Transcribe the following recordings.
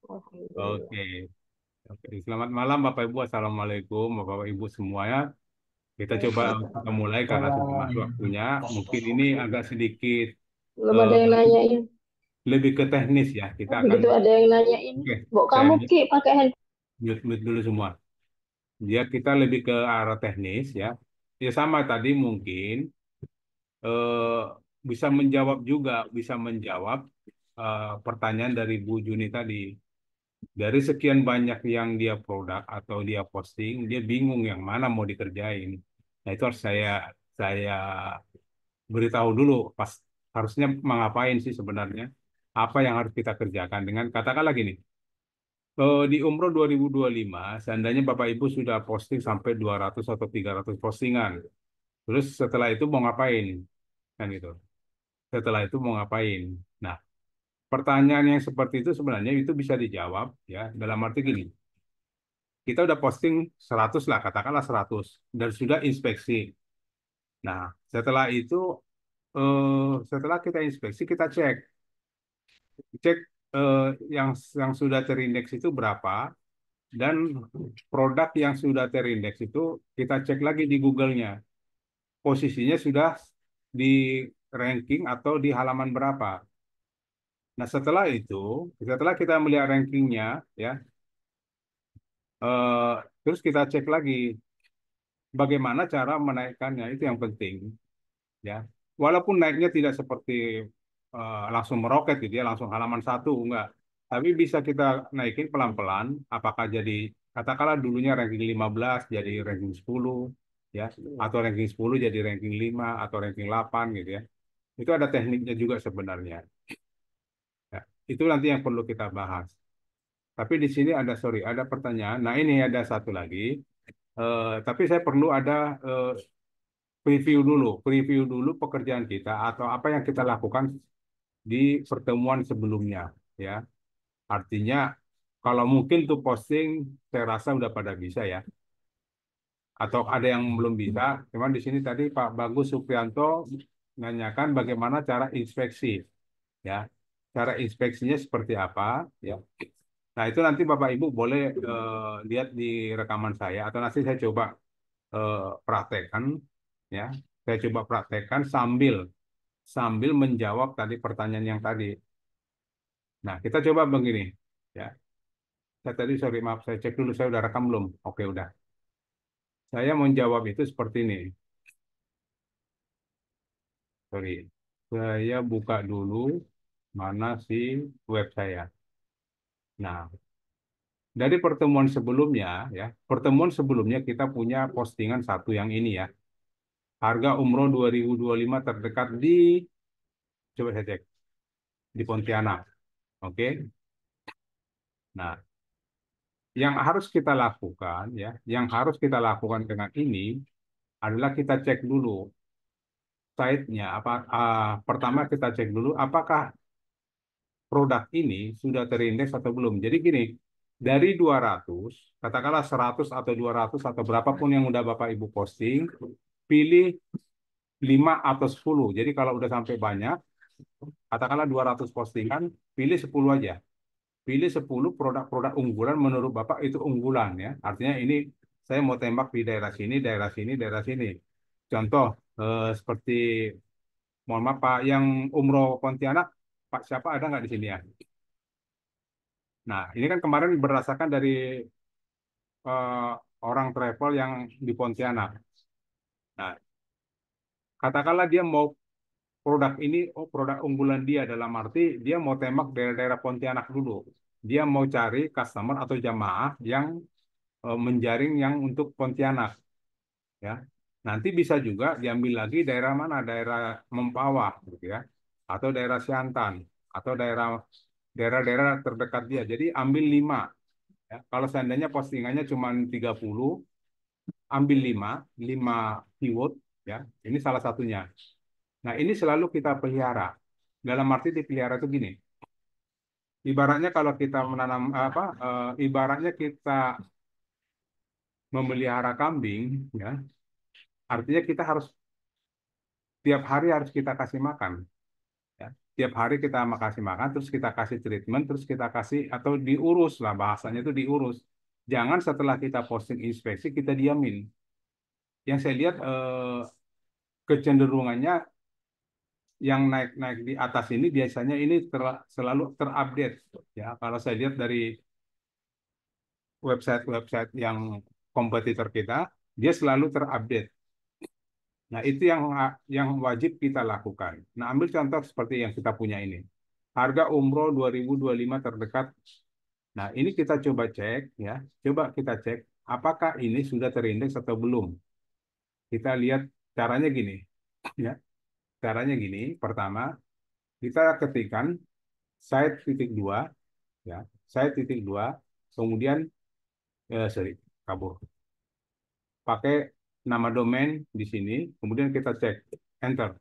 Alhamdulillah. Oke. Oke. Selamat malam Bapak Ibu. Assalamualaikum Bapak Ibu semuanya. Kita mulai karena sudah masuk waktunya. Mungkin ini agak sedikit Belum eh, ada yang nanyain. lebih ke teknis ya. Kita Oh, akan begitu ada yang nanyain. oke. Mbok Saya kamu Ki pakai handphone. mute dulu semua. Ya kita lebih ke arah teknis ya. Ya sama tadi mungkin eh, bisa menjawab pertanyaan dari Bu Juni tadi. Dari sekian banyak yang dia produk atau dia posting, dia bingung yang mana mau dikerjain. Nah, itu harus saya beritahu dulu pas harusnya mengapain sih sebenarnya. Apa yang harus kita kerjakan dengan katakanlah gini. Di Umroh 2025, seandainya Bapak Ibu sudah posting sampai 200 atau 300 postingan. Terus setelah itu mau ngapain? Kan gitu. Setelah itu mau ngapain? Nah, pertanyaan yang seperti itu sebenarnya itu bisa dijawab ya dalam arti gini. Kita udah posting 100 lah, katakanlah 100 dan sudah inspeksi. Nah, setelah itu setelah kita inspeksi kita cek eh, yang sudah terindeks itu berapa dan produk yang sudah terindeks itu kita cek lagi di Google-nya. Posisinya sudah di ranking atau di halaman berapa. Nah, setelah kita melihat rankingnya ya, eh, terus kita cek lagi bagaimana cara menaikkannya itu yang penting. Ya walaupun naiknya tidak seperti langsung meroket gitu ya langsung halaman satu enggak tapi bisa kita naikin pelan-pelan apakah jadi katakanlah dulunya ranking 15 jadi ranking 10 ya atau ranking 10 jadi ranking 5 atau ranking 8 gitu ya itu ada tekniknya juga sebenarnya ya, itu nanti yang perlu kita bahas tapi di sini ada pertanyaan nah ini ada satu lagi. Tapi saya perlu ada eh, preview dulu pekerjaan kita atau apa yang kita lakukan di pertemuan sebelumnya, ya. Artinya kalau mungkin tuh posting, saya rasa udah pada bisa ya. Atau ada yang belum bisa. Cuman di sini tadi Pak Bagus Suprianto nanyakan bagaimana cara inspeksi, ya. Cara inspeksinya seperti apa, ya. Nah itu nanti Bapak Ibu boleh lihat di rekaman saya atau nanti saya coba praktekkan, ya. Saya coba praktekkan sambil sambil menjawab tadi pertanyaan yang tadi. Nah, kita coba begini. Ya, saya tadi sorry maaf, saya cek dulu saya udah rekam belum? Oke, udah. Saya menjawab itu seperti ini. Sorry. Saya buka dulu mana si web saya. Nah, dari pertemuan sebelumnya ya, pertemuan sebelumnya kita punya postingan satu yang ini ya. Harga umroh 2025 terdekat di coba saya cek di Pontianak. Oke. Nah, yang harus kita lakukan ya, yang harus kita lakukan dengan ini adalah kita cek dulu site-nya pertama kita cek dulu apakah produk ini sudah terindeks atau belum. Jadi gini, dari 200 katakanlah 100 atau 200 atau berapapun yang udah Bapak Ibu posting, pilih 5 atau 10. Jadi kalau udah sampai banyak, katakanlah 200 postingan, pilih 10 aja. Pilih 10 produk-produk unggulan menurut Bapak itu unggulan ya. Artinya ini saya mau tembak di daerah sini, daerah sini, daerah sini. Contoh seperti mohon maaf Pak, yang umroh Pontianak, Pak siapa ada nggak di sini ya? Nah, ini kan kemarin berdasarkan dari eh, orang travel yang di Pontianak. Nah, katakanlah dia mau produk ini, oh produk unggulan dia dalam arti dia mau tembak daerah-daerah Pontianak dulu. Dia mau cari customer atau jamaah yang menjaring yang untuk Pontianak, ya. Nanti bisa juga diambil lagi daerah mana, daerah Mempawah, gitu ya, atau daerah Siantan, atau daerah-daerah terdekat dia. Jadi ambil 5. Ya. Kalau seandainya postingannya cuma 30, ambil 5 keyword, ya. Ini salah satunya. Nah, ini selalu kita pelihara. Dalam arti dipelihara itu gini. Ibaratnya kalau kita menanam ibaratnya kita memelihara kambing, ya. Artinya kita harus tiap hari harus kita kasih makan, ya. tiap hari kita kasih makan, terus kita kasih treatment, terus kita kasih atau diurus lah bahasanya itu diurus. Jangan setelah kita posting inspeksi kita diamin. Yang saya lihat kecenderungannya yang naik-naik di atas ini biasanya ini selalu terupdate ya. Kalau saya lihat dari website-website yang kompetitor kita, dia selalu terupdate. Nah, itu yang wajib kita lakukan. Nah, ambil contoh seperti yang kita punya ini. Harga umroh 2025 terdekat. Nah, ini kita coba cek ya. Coba kita cek apakah ini sudah terindeks atau belum. Kita lihat caranya gini ya. Caranya gini, pertama kita ketikkan site titik dua ya. Site titik dua, kemudian sorry, kabur. Pakai nama domain di sini, kemudian kita cek enter.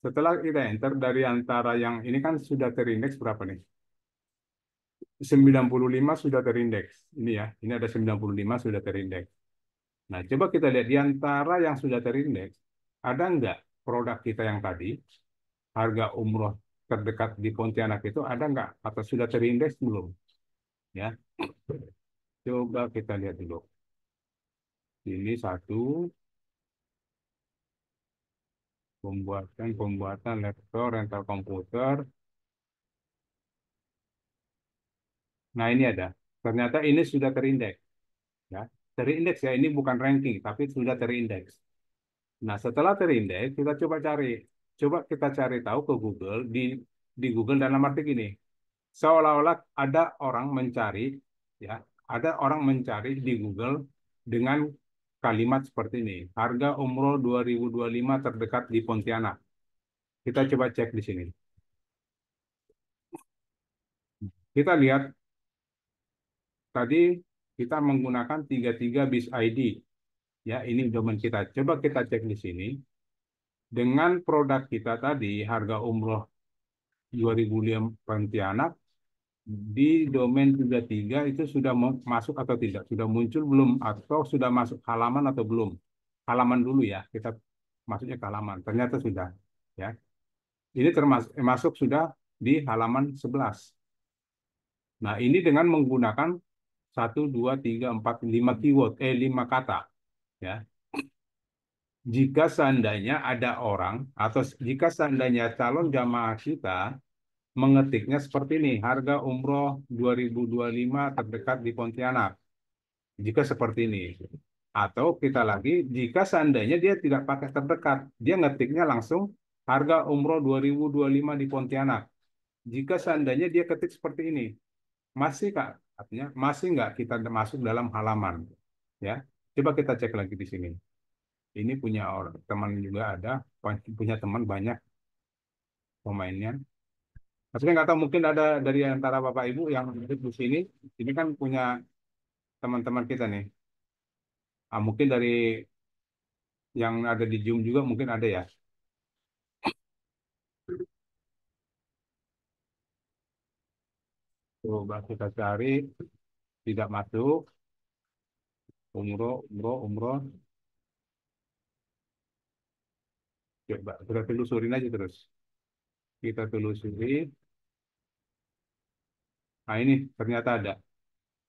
Setelah kita enter dari antara yang ini kan sudah terindeks berapa nih? 95 sudah terindeks. Ini ya, ini ada 95 sudah terindeks. Nah, coba kita lihat di antara yang sudah terindeks, ada nggak produk kita yang tadi, harga umroh terdekat di Pontianak itu ada nggak? Atau sudah terindeks belum? Ya, coba kita lihat dulu. Ini satu, pembuatan laptop, rental komputer. Nah, ini ada. Ternyata ini sudah terindeks. Ya, terindeks ya, ini bukan ranking, tapi sudah terindeks. Nah, setelah terindeks, kita coba cari. Coba kita cari tahu ke Google, di Google dalam arti gini, seolah-olah ada orang mencari, ya, ada orang mencari di Google dengan kalimat seperti ini, harga umroh 2025 terdekat di Pontianak. Kita coba cek di sini. Kita lihat, tadi kita menggunakan 33 BIS ID. Ya, ini domain kita. Coba kita cek di sini. Dengan produk kita tadi, harga umroh 2005 Pontianak, di domain 33 itu sudah masuk atau tidak? Sudah muncul belum? Atau sudah masuk halaman atau belum? Halaman dulu ya, kita masuknya ke halaman. Ternyata sudah. Ya, ini termasuk masuk sudah di halaman 11. Nah, ini dengan menggunakan 1, 2, 3, 4, 5 keyword, 5 kata. Ya, jika seandainya ada orang atau jika seandainya calon jamaah kita mengetiknya seperti ini, harga umroh 2025 terdekat di Pontianak. Jika seperti ini. Atau kita lagi, jika seandainya dia tidak pakai terdekat, dia ngetiknya langsung harga umroh 2025 di Pontianak. Jika seandainya dia ketik seperti ini, masih Kak, artinya masih nggak kita masuk dalam halaman. Ya, coba kita cek lagi di sini. Ini punya orang teman juga ada, punya teman banyak pemainnya. Tapi nggak tahu mungkin ada dari antara Bapak Ibu yang di sini. Ini kan punya teman-teman kita nih. Mungkin dari yang ada di Zoom juga mungkin ada ya. Coba kita cari, tidak masuk, umroh, umroh, umroh. Coba kita telusurin aja terus. Kita telusuri. Nah ini ternyata ada.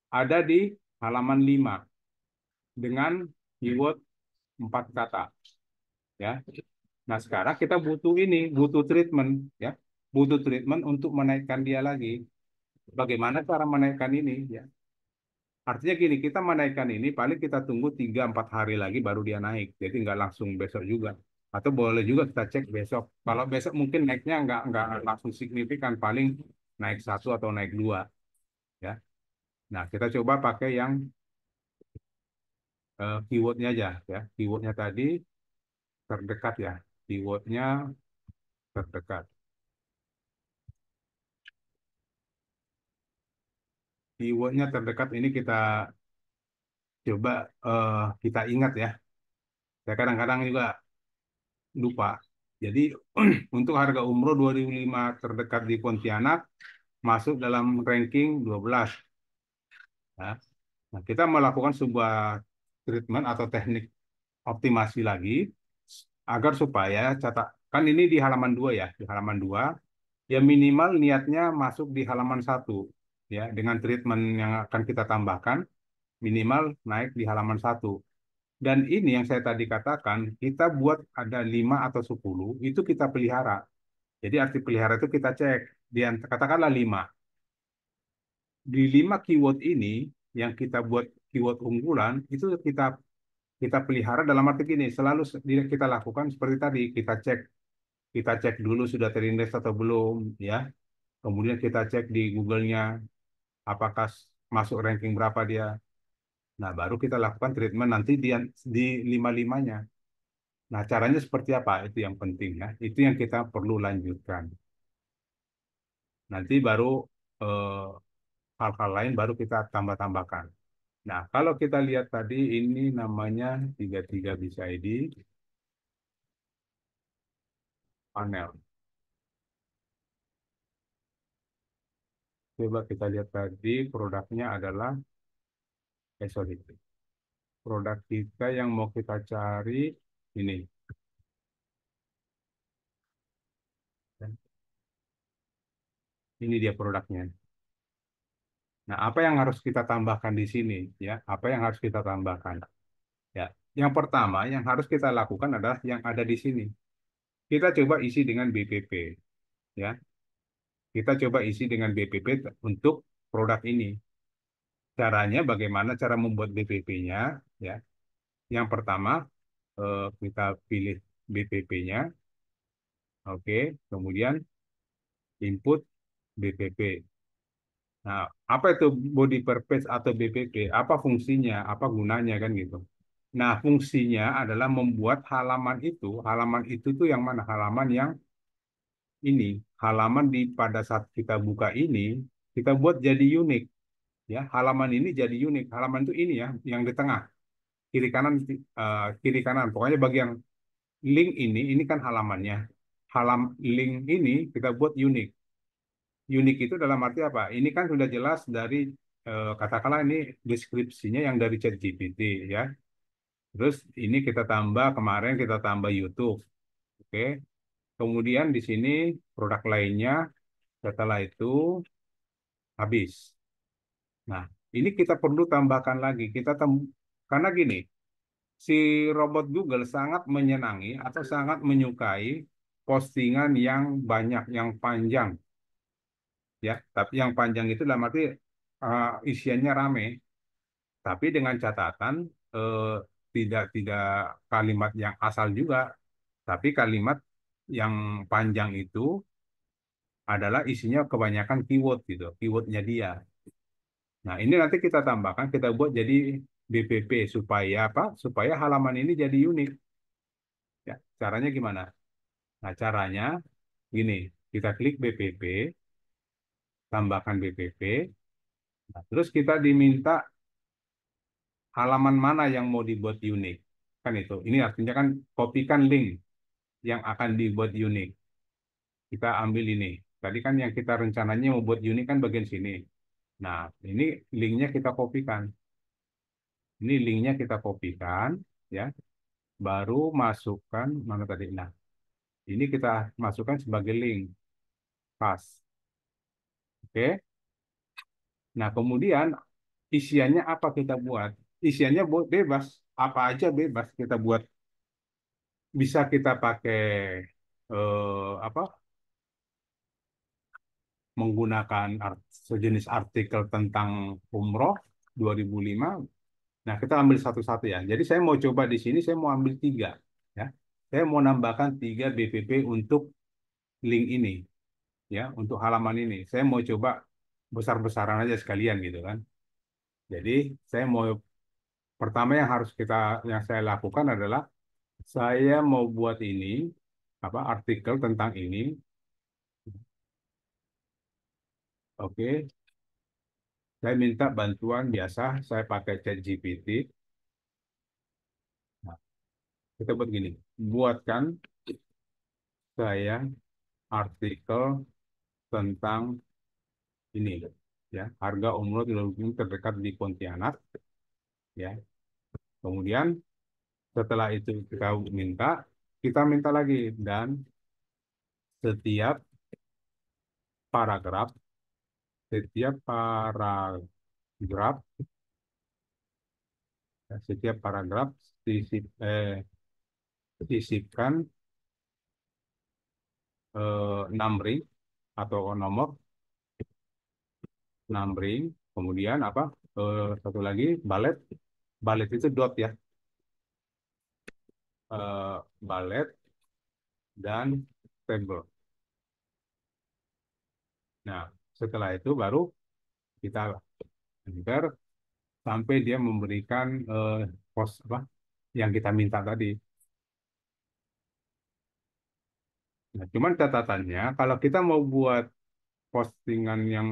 Ada di halaman 5 dengan keyword 4 kata. Ya. Nah sekarang kita butuh ini, butuh treatment. Ya. Butuh treatment untuk menaikkan dia lagi. Bagaimana cara menaikkan ini? Ya. Artinya gini, kita menaikkan ini paling kita tunggu 3-4 hari lagi baru dia naik. Jadi nggak langsung besok juga. Atau boleh juga kita cek besok. Kalau besok mungkin naiknya nggak langsung signifikan, paling naik satu atau naik dua. Ya. Nah, kita coba pakai yang keywordnya aja. Ya. Keywordnya tadi terdekat ya. Keywordnya terdekat. Keywordnya terdekat ini kita coba kita ingat ya. Saya kadang-kadang juga lupa. Jadi untuk harga umroh 2005 terdekat di Pontianak masuk dalam ranking 12. Ya. Nah, kita melakukan sebuah treatment atau teknik optimasi lagi agar supaya catat kan ini di halaman 2 ya, di halaman 2 Ya minimal niatnya masuk di halaman satu, ya dengan treatment yang akan kita tambahkan minimal naik di halaman satu. Dan ini yang saya tadi katakan, kita buat ada 5 atau 10 itu kita pelihara. Jadi arti pelihara itu kita cek, katakanlah 5. Di 5 keyword ini, yang kita buat keyword unggulan, itu kita pelihara dalam arti gini, selalu kita lakukan seperti tadi, kita cek dulu sudah terindeks atau belum, ya. Kemudian kita cek di Google-nya, apakah masuk ranking berapa dia. Nah, baru kita lakukan treatment nanti di lima-limanya. Nah, caranya seperti apa? Itu yang penting ya. Itu yang kita perlu lanjutkan. Nanti baru eh, hal-hal lain baru kita tambah-tambahkan. Nah, kalau kita lihat tadi ini namanya 33 Bisa ID panel. Coba kita lihat tadi produknya adalah, sorry, produk kita yang mau kita cari ini. Ini dia produknya. Nah, apa yang harus kita tambahkan di sini? Ya, apa yang harus kita tambahkan? Ya, yang pertama yang harus kita lakukan adalah yang ada di sini. Kita coba isi dengan BPP, ya. Kita coba isi dengan BPP untuk produk ini. Caranya bagaimana cara membuat BPP-nya, ya. Yang pertama kita pilih BPP-nya, oke. Kemudian input BPP. Nah, apa itu body purpose atau BPP? Apa fungsinya? Apa gunanya kan gitu? Nah, fungsinya adalah membuat halaman itu tuh yang mana? Halaman yang ini, halaman pada saat kita buka ini, kita buat jadi unik, ya. Halaman ini jadi unik. Halaman itu ini ya, yang di tengah, kiri kanan. Pokoknya bagian link ini kan halamannya. Link ini kita buat unik. Unik itu dalam arti apa? Ini kan sudah jelas dari katakanlah ini deskripsinya yang dari ChatGPT, ya. Terus ini kita tambah YouTube, oke. Kemudian di sini produk lainnya setelah itu habis. Nah, ini kita perlu tambahkan lagi. Karena gini, si robot Google sangat menyenangi atau sangat menyukai postingan yang banyak, yang panjang, ya. Tapi yang panjang itu dalam arti isiannya rame. Tapi dengan catatan eh, tidak kalimat yang asal juga, tapi kalimat yang panjang itu adalah isinya kebanyakan keyword gitu, keywordnya dia. Nah, ini nanti kita tambahkan, kita buat jadi BPP supaya apa? Supaya halaman ini jadi unik. Ya, caranya gimana? Nah, caranya gini, kita klik BPP, tambahkan BPP, nah, terus kita diminta halaman mana yang mau dibuat unik. Kan itu. Ini artinya kan kopikan link yang akan dibuat unik. Kita ambil ini. Tadi kan yang kita rencananya mau buat unik kan bagian sini. Nah, ini linknya kita kopikan. Ini linknya kita kopikan, ya. Baru masukkan mana tadi. Nah, ini kita masukkan sebagai link pas. Oke. Nah, kemudian isiannya apa kita buat? Isiannya bebas, apa aja bebas kita buat. Bisa kita pakai apa? Menggunakan sejenis artikel tentang umroh 2005. Nah, kita ambil satu-satu ya. Jadi saya mau coba di sini, saya mau ambil 3. Ya. Saya mau nambahkan 3 BPP untuk link ini, ya, untuk halaman ini. Saya mau coba besar-besaran aja sekalian gitu kan. Jadi saya mau pertama yang saya lakukan adalah saya mau buat ini apa artikel tentang ini. Oke, saya minta bantuan biasa, saya pakai ChatGPT. Nah, kita buat gini, buatkan saya artikel tentang ini, ya, harga umroh terdekat di Pontianak, ya. Kemudian setelah itu kita minta lagi dan setiap paragraf, setiap setiap paragraf sisipkan 6 ring atau nomor 6 ring. Kemudian apa? Satu lagi balet. Balet itu dot ya. Balet dan table. Nah, setelah itu baru kita enter sampai dia memberikan post apa yang kita minta tadi. Nah, cuman catatannya kalau kita mau buat postingan yang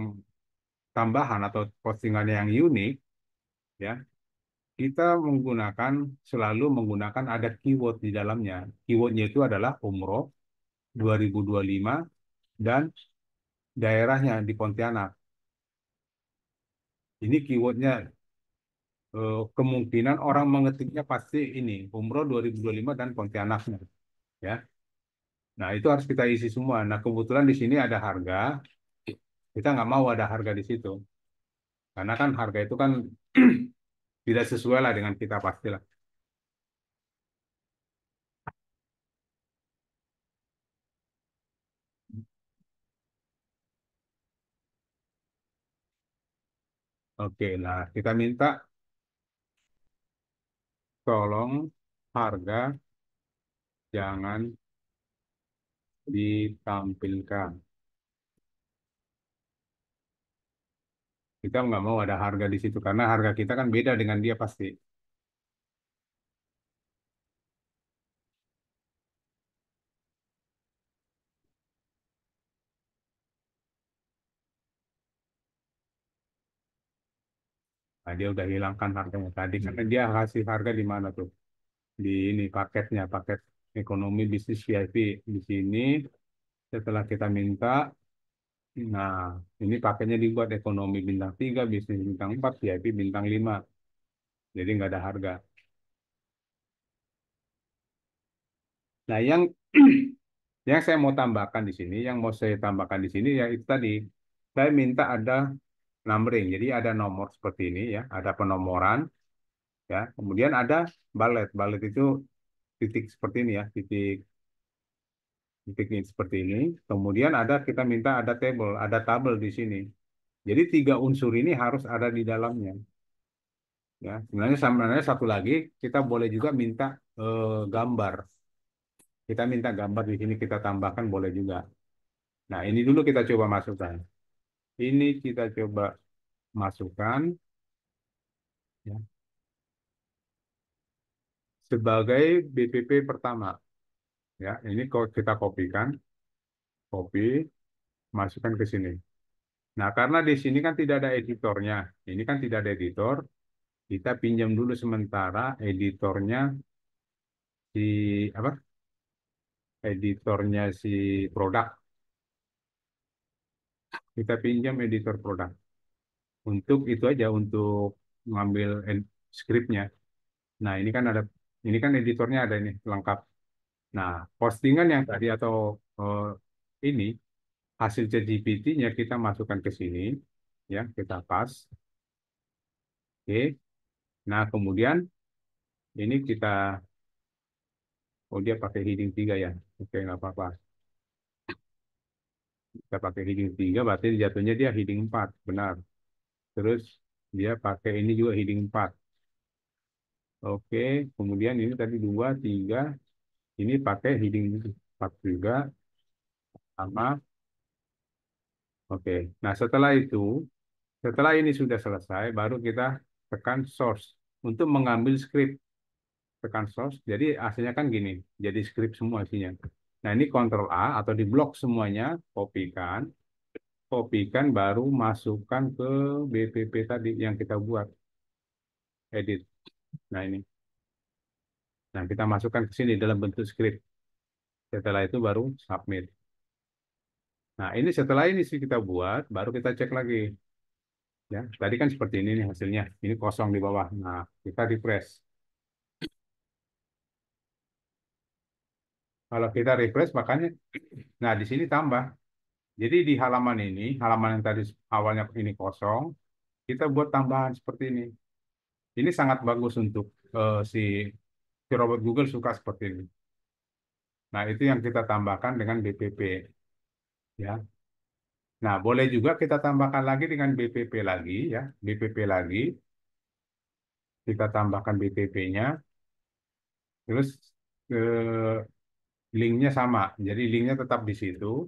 tambahan atau postingan yang unik, ya kita selalu menggunakan ada keyword di dalamnya. Keywordnya itu adalah umroh 2025 dan daerahnya di Pontianak. Ini keywordnya kemungkinan orang mengetiknya pasti ini umroh 2025 dan Pontianaknya, ya. Nah itu harus kita isi semua. Nah kebetulan di sini ada harga, kita nggak mau ada harga di situ, karena kan harga itu kan tidak sesuai lah dengan kita pastilah. Oke, nah kita minta tolong harga jangan ditampilkan. Kita nggak mau ada harga di situ karena harga kita kan beda dengan dia pasti. Nah, dia udah hilangkan harganya tadi karena dia kasih harga di mana tuh? Di ini paketnya, paket ekonomi bisnis VIP di sini. Setelah kita minta, nah ini paketnya dibuat ekonomi bintang 3, bisnis bintang 4, VIP bintang 5. Jadi nggak ada harga. Nah, yang yang saya mau tambahkan di sini, yang mau saya tambahkan di sini ya itu tadi. Saya minta ada numbering. Jadi ada nomor seperti ini ya, ada penomoran ya. Kemudian ada balet. Balet itu titik seperti ini ya, titik ini seperti ini. Kemudian kita minta ada table, ada tabel di sini. Jadi tiga unsur ini harus ada di dalamnya. Ya, sebenarnya satu lagi kita boleh juga minta gambar. Kita minta gambar di sini kita tambahkan boleh juga. Nah, ini dulu kita coba masukkan. Ini kita coba masukkan ya, sebagai BPP pertama. Ya, ini kalau kita kopikan, copy, masukkan ke sini. Nah, karena di sini kan tidak ada editornya. Ini kan tidak ada editor. Kita pinjam dulu sementara editornya si apa? Editornya si produk. Kita pinjam editor produk. Untuk itu aja untuk ngambil skripnya. Nah, ini kan editornya ada ini lengkap. Nah, postingan yang tadi atau eh, ini hasil ChatGPT-nya kita masukkan ke sini, ya kita pas. Oke. Nah, kemudian ini oh dia pakai heading 3 ya. Oke, nggak apa-apa. Kita pakai heading 3, berarti jatuhnya dia heading 4, benar. Terus dia pakai ini juga heading 4. Oke, kemudian ini tadi 2, 3, ini pakai heading 4 juga, sama. Oke, nah setelah ini sudah selesai, baru kita tekan source untuk mengambil script. Tekan source, jadi hasilnya kan gini, jadi script semua isinya. Nah ini Ctrl A atau di blok semuanya, kopikan, kopikan baru masukkan ke BPP tadi yang kita buat, edit. Nah ini, nah kita masukkan ke sini dalam bentuk script. Setelah itu baru submit. Nah ini setelah ini sih kita buat, baru kita cek lagi. Ya, tadi kan seperti ini nih hasilnya. Ini kosong di bawah. Nah, kita refresh. Kalau kita refresh, makanya, nah di sini tambah. Jadi di halaman ini, halaman yang tadi awalnya ini kosong, kita buat tambahan seperti ini. Ini sangat bagus untuk si robot Google suka seperti ini. Nah, itu yang kita tambahkan dengan BPP, ya. Nah, boleh juga kita tambahkan lagi dengan BPP lagi, ya. BPP lagi, kita tambahkan BPP-nya, terus linknya sama. Jadi linknya tetap di situ,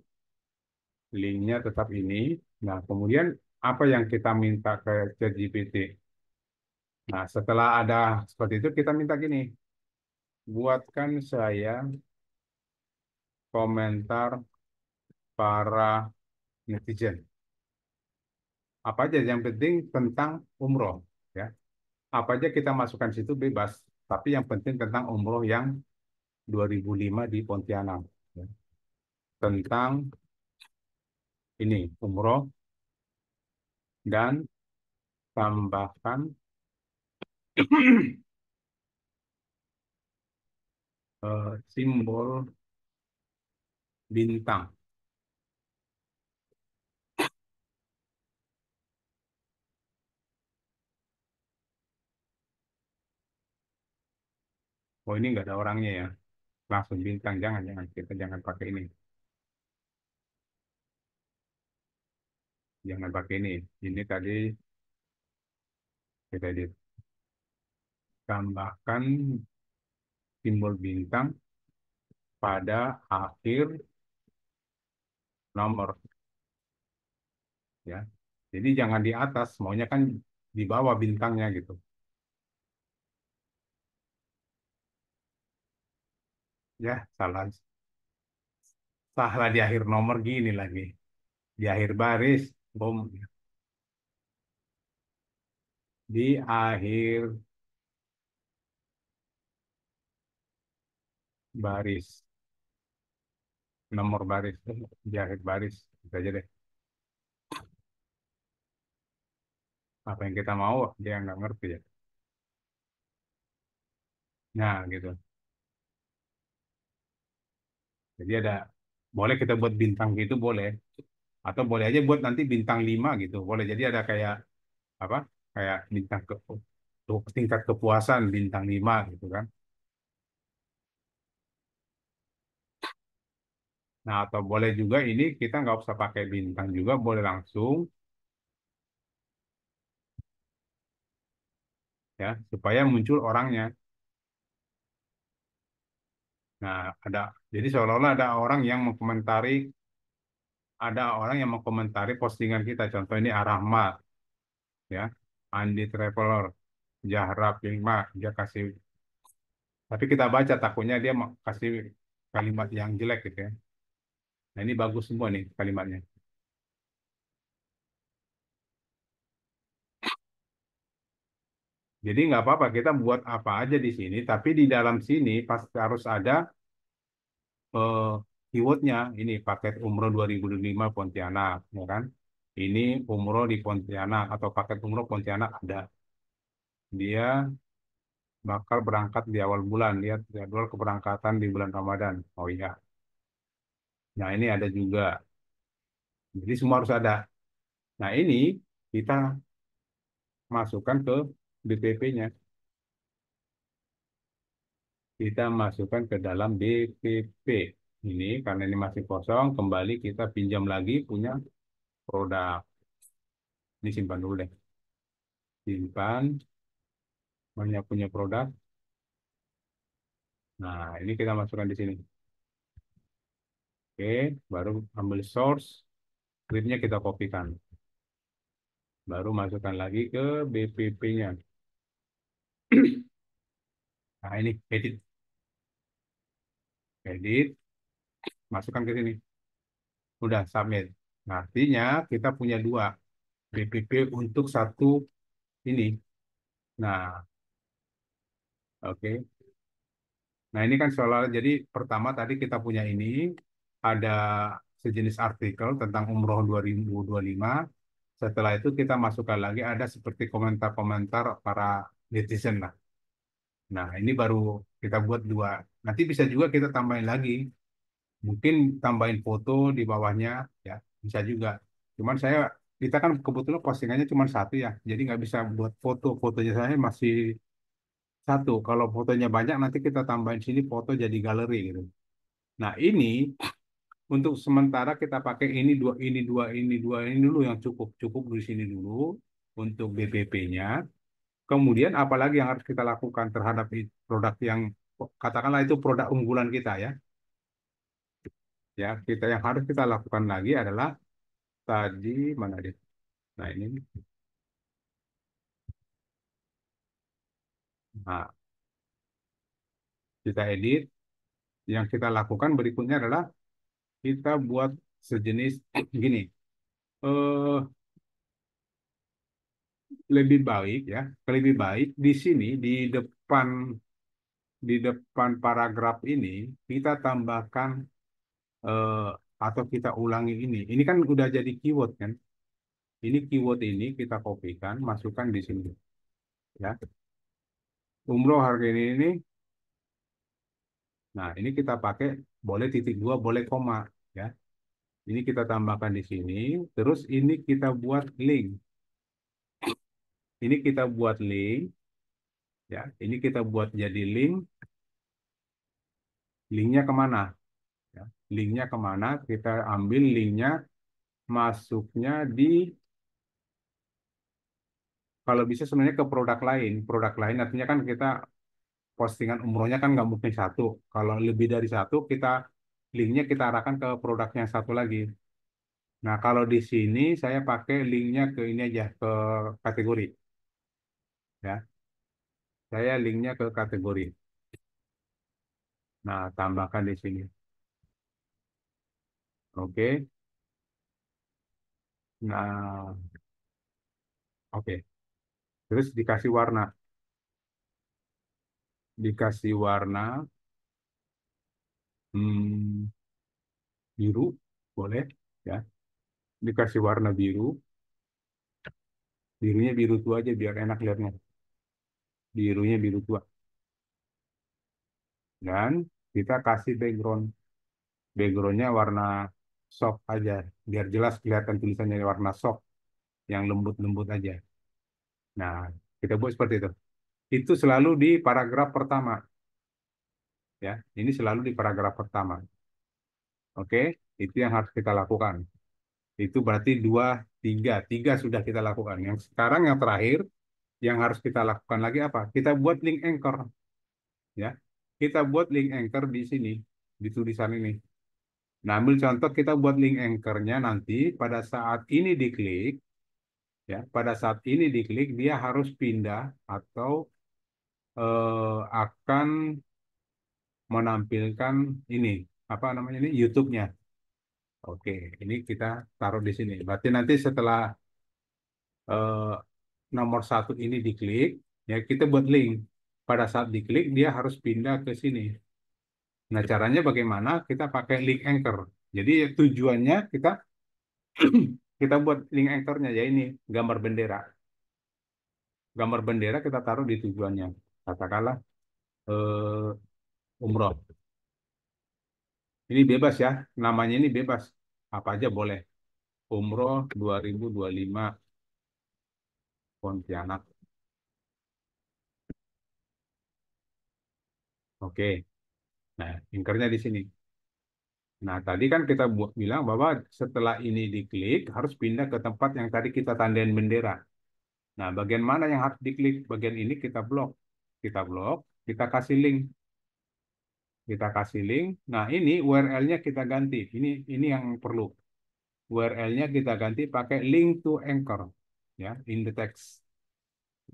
linknya tetap ini. Nah, kemudian apa yang kita minta ke ChatGPT? Nah, setelah ada seperti itu, kita minta gini, buatkan saya komentar para netizen. Apa aja yang penting tentang umroh, ya. Apa aja kita masukkan situ bebas, tapi yang penting tentang umroh yang 2005 di Pontianak, ya. Tentang ini umroh, dan tambahkan simbol bintang. Oh, ini nggak ada orangnya ya, langsung bintang. Jangan, jangan, kita jangan pakai ini, jangan pakai ini. Ini tadi kita ditambahkan simbol bintang pada akhir nomor, ya. Jadi jangan di atas, maunya kan di bawah bintangnya gitu. Ya, salah, salah di akhir nomor gini lagi. Di akhir baris, bom. Di akhir baris, nomor baris, di akhir baris. Itu aja deh. Apa yang kita mau, dia nggak ngerti ya. Nah, gitu. Jadi ada, boleh kita buat bintang gitu, boleh. Atau boleh aja buat nanti bintang 5 gitu. Boleh, jadi ada kayak, apa, kayak bintang ke tingkat kepuasan bintang 5 gitu kan. Nah, atau boleh juga ini kita nggak usah pakai bintang juga, boleh langsung, ya, supaya muncul orangnya. Nah, ada, jadi seolah-olah ada orang yang mengkomentari postingan kita. Contoh ini Arahmat, ya, Andi Traveler, Zahra Prima, dia kasih, tapi kita baca takutnya dia kasih kalimat yang jelek gitu ya. Nah, ini bagus semua nih kalimatnya. Jadi nggak apa-apa kita buat apa aja di sini, tapi di dalam sini pasti harus ada eh, keywordnya. Ini paket umroh 2005 Pontianak, ya kan? Ini umroh di Pontianak atau paket umroh Pontianak ada. Dia bakal berangkat di awal bulan. Lihat jadwal keberangkatan di bulan Ramadan. Oh iya. Nah, ini ada juga. Jadi semua harus ada. Nah, ini kita masukkan ke BPP-nya. Kita masukkan ke dalam BPP. Ini karena ini masih kosong, kembali kita pinjam lagi punya produk. Ini simpan dulu deh. Simpan, banyak punya produk. Nah, ini kita masukkan di sini. Oke, baru ambil source, script-nya kita kopikan. Baru masukkan lagi ke BPP-nya. Nah, ini edit, edit, masukkan ke sini. Udah submit. Nah, artinya kita punya dua BPP untuk satu ini. Nah, oke. Nah, ini kan soal, jadi pertama tadi kita punya ini, ada sejenis artikel tentang umroh 2025. Setelah itu kita masukkan lagi ada seperti komentar-komentar para netizen lah. Nah, ini baru kita buat dua. Nanti bisa juga kita tambahin lagi. Mungkin tambahin foto di bawahnya, ya. bisa juga. Cuman kita kan kebetulan postingannya cuma satu ya, jadi nggak bisa buat foto. Fotonya saya masih satu. Kalau fotonya banyak nanti kita tambahin sini foto jadi galeri gitu. Nah ini untuk sementara kita pakai ini dua, ini dua, ini dua, ini dulu yang cukup cukup di sini dulu untuk BPP-nya. Kemudian apalagi yang harus kita lakukan terhadap produk yang katakanlah itu produk unggulan kita ya. Ya, kita yang harus kita lakukan lagi adalah tadi mana dia? Nah, ini. Nah, kita edit. Yang kita lakukan berikutnya adalah kita buat sejenis gini. Eh lebih baik ya, lebih baik di sini di depan paragraf ini kita tambahkan eh, atau kita ulangi ini. Ini kan udah jadi keyword kan. Ini keyword ini kita kopikan, masukkan di sini ya. Umroh harga ini. Nah, ini kita pakai boleh titik dua, boleh koma ya. Ini kita tambahkan di sini, terus ini kita buat link. Ini kita buat link ya. Ini kita buat jadi link. Linknya kemana? Ya. Linknya kemana? Kita ambil linknya, masuknya di kalau bisa sebenarnya ke produk lain. Produk lain artinya kan kita postingan umrohnya kan nggak mungkin satu. Kalau lebih dari satu, kita linknya kita arahkan ke produk yang satu lagi. Nah, kalau di sini saya pakai linknya ke ini aja, ke kategori. Ya, saya linknya ke kategori. Nah, tambahkan di sini. Oke. Nah, oke. Terus dikasih warna. Dikasih warna hmm, biru, boleh. Ya, dikasih warna biru. Birunya biru tua aja biar enak lihatnya. Birunya biru tua. Dan kita kasih background. Backgroundnya warna soft aja. Biar jelas kelihatan tulisannya warna soft. Yang lembut-lembut aja. Nah, kita buat seperti itu. Itu selalu di paragraf pertama. Ya, ini selalu di paragraf pertama. Oke, itu yang harus kita lakukan. Itu berarti dua, tiga. Tiga sudah kita lakukan. Yang sekarang yang terakhir, yang harus kita lakukan lagi apa? Kita buat link anchor. Ya, kita buat link anchor di sini, di tulisan ini. Nah, ambil contoh kita buat link anchornya nanti pada saat ini diklik, ya, pada saat ini diklik dia harus pindah atau akan menampilkan ini apa namanya ini YouTube-nya. Oke, ini kita taruh di sini. Berarti nanti setelah eh, nomor satu ini diklik, ya kita buat link. Pada saat diklik dia harus pindah ke sini. Nah, caranya bagaimana? Kita pakai link anchor. Jadi tujuannya kita kita buat link anchornya ya ini gambar bendera. Gambar bendera kita taruh di tujuannya. Katakanlah umroh. Ini bebas ya, namanya ini bebas. Apa aja boleh. Umroh 2025 Pontianak. Oke. Nah, anchornya di sini. Nah, tadi kan kita bilang bahwa setelah ini diklik harus pindah ke tempat yang tadi kita tandain bendera. Nah, bagian mana yang harus diklik? Bagian ini kita blok. Kita blok, kita kasih link. Kita kasih link. Nah, ini URL-nya kita ganti. Ini yang perlu. URL-nya kita ganti pakai link to anchor. Ya, in the text.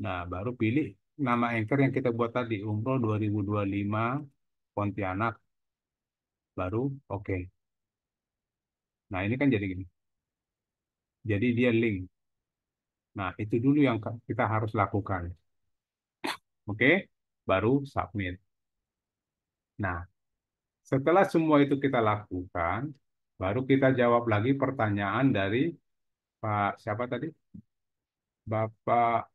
Nah, baru pilih nama anchor yang kita buat tadi. Umroh 2025 Pontianak. Baru oke. Nah, ini kan jadi gini. Jadi dia link. Nah, itu dulu yang kita harus lakukan. Oke, baru submit. Nah, setelah semua itu kita lakukan, baru kita jawab lagi pertanyaan dari Pak siapa tadi? Bapak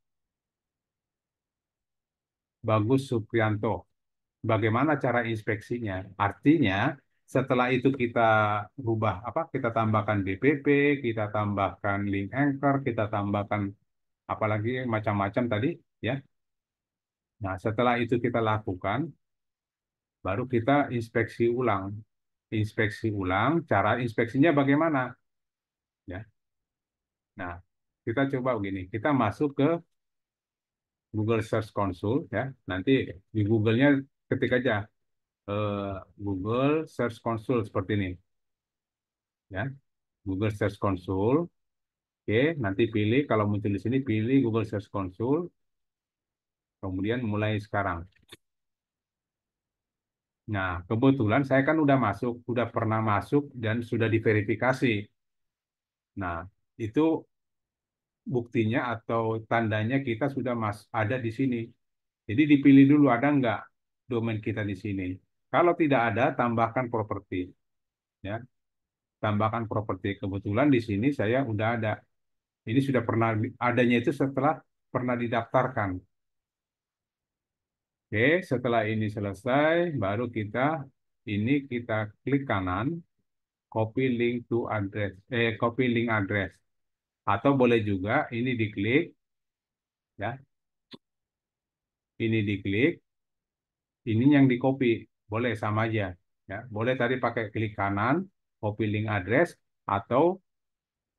Bagus Supriyanto. Bagaimana cara inspeksinya? Artinya, Setelah itu kita rubah apa? Kita tambahkan DPP, kita tambahkan link anchor, kita tambahkan apalagi macam-macam tadi, ya. Nah, setelah itu kita lakukan, baru kita inspeksi ulang. Inspeksi ulang, cara inspeksinya bagaimana? Ya. Nah, kita coba begini, kita masuk ke Google Search Console, ya. Nanti di Google-nya ketik aja eh, Google Search Console seperti ini, ya. Google Search Console. Oke, nanti pilih kalau muncul di sini pilih Google Search Console, kemudian mulai sekarang. Nah, kebetulan saya kan udah masuk, udah pernah masuk dan sudah diverifikasi. Nah, itu buktinya atau tandanya kita sudah ada di sini. Jadi dipilih dulu ada nggak domain kita di sini. Kalau tidak ada, tambahkan properti, ya. Tambahkan properti. Kebetulan di sini saya udah ada. Ini sudah pernah adanya itu setelah pernah didaftarkan. Oke, setelah ini selesai, baru kita klik kanan, copy link to address, copy link address. Atau boleh juga ini diklik, ya, ini diklik, ini yang di copy, boleh sama aja, ya. Boleh tadi pakai klik kanan, copy link address, atau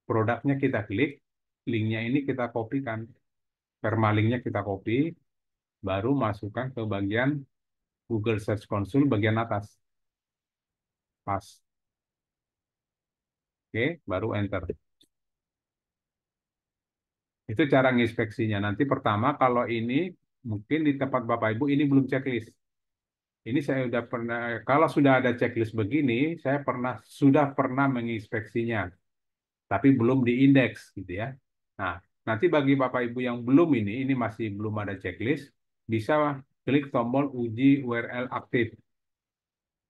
produknya kita klik, linknya ini kita kopikan, permalinknya kita copy, baru masukkan ke bagian Google Search Console bagian atas, pas, oke, baru enter. Itu cara nginspeksinya. Nanti pertama kalau ini mungkin di tempat Bapak Ibu ini belum checklist. Ini saya sudah pernah, kalau sudah ada checklist begini, saya sudah pernah menginspeksinya, tapi belum diindeks gitu ya. Nah, nanti bagi Bapak Ibu yang belum ini masih belum ada checklist, bisa klik tombol uji URL aktif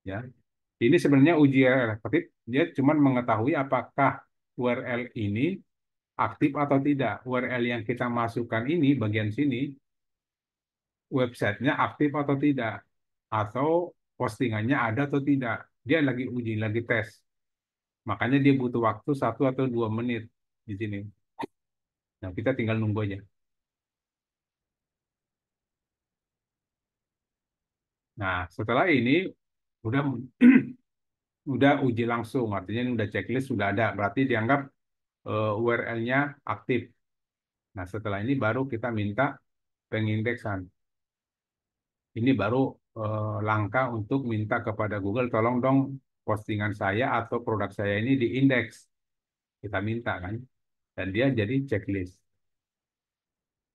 ya. Ini sebenarnya uji URL aktif, dia cuma mengetahui apakah URL ini aktif atau tidak. URL yang kita masukkan ini bagian sini websitenya aktif atau tidak, atau postingannya ada atau tidak. Dia lagi uji, lagi tes. Makanya dia butuh waktu 1 atau 2 menit di sini. Nah, kita tinggal nunggu aja. Nah, setelah ini udah udah uji langsung, artinya ini udah checklist sudah ada, berarti dianggap URL-nya aktif. Nah, setelah ini baru kita minta pengindeksan. Ini baru langkah untuk minta kepada Google, tolong dong postingan saya atau produk saya ini diindeks. Kita minta kan, dan dia jadi checklist.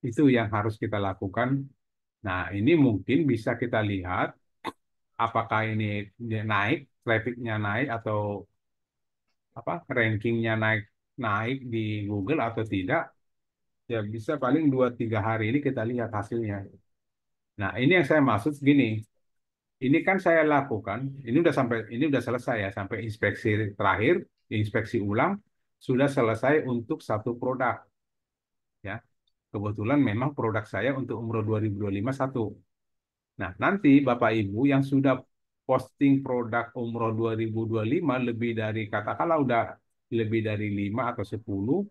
Itu yang harus kita lakukan. Nah, ini mungkin bisa kita lihat apakah ini dia naik, trafficnya naik atau apa rankingnya naik naik di Google atau tidak. Ya bisa paling 2 3 hari ini kita lihat hasilnya. Nah, ini yang saya maksud gini. Ini kan saya lakukan, ini udah selesai ya sampai inspeksi terakhir, inspeksi ulang sudah selesai untuk satu produk ya. Kebetulan memang produk saya untuk umroh 2025 satu. Nah, nanti Bapak Ibu yang sudah posting produk umroh 2025 lebih dari katakanlah udah lebih dari 5 atau 10.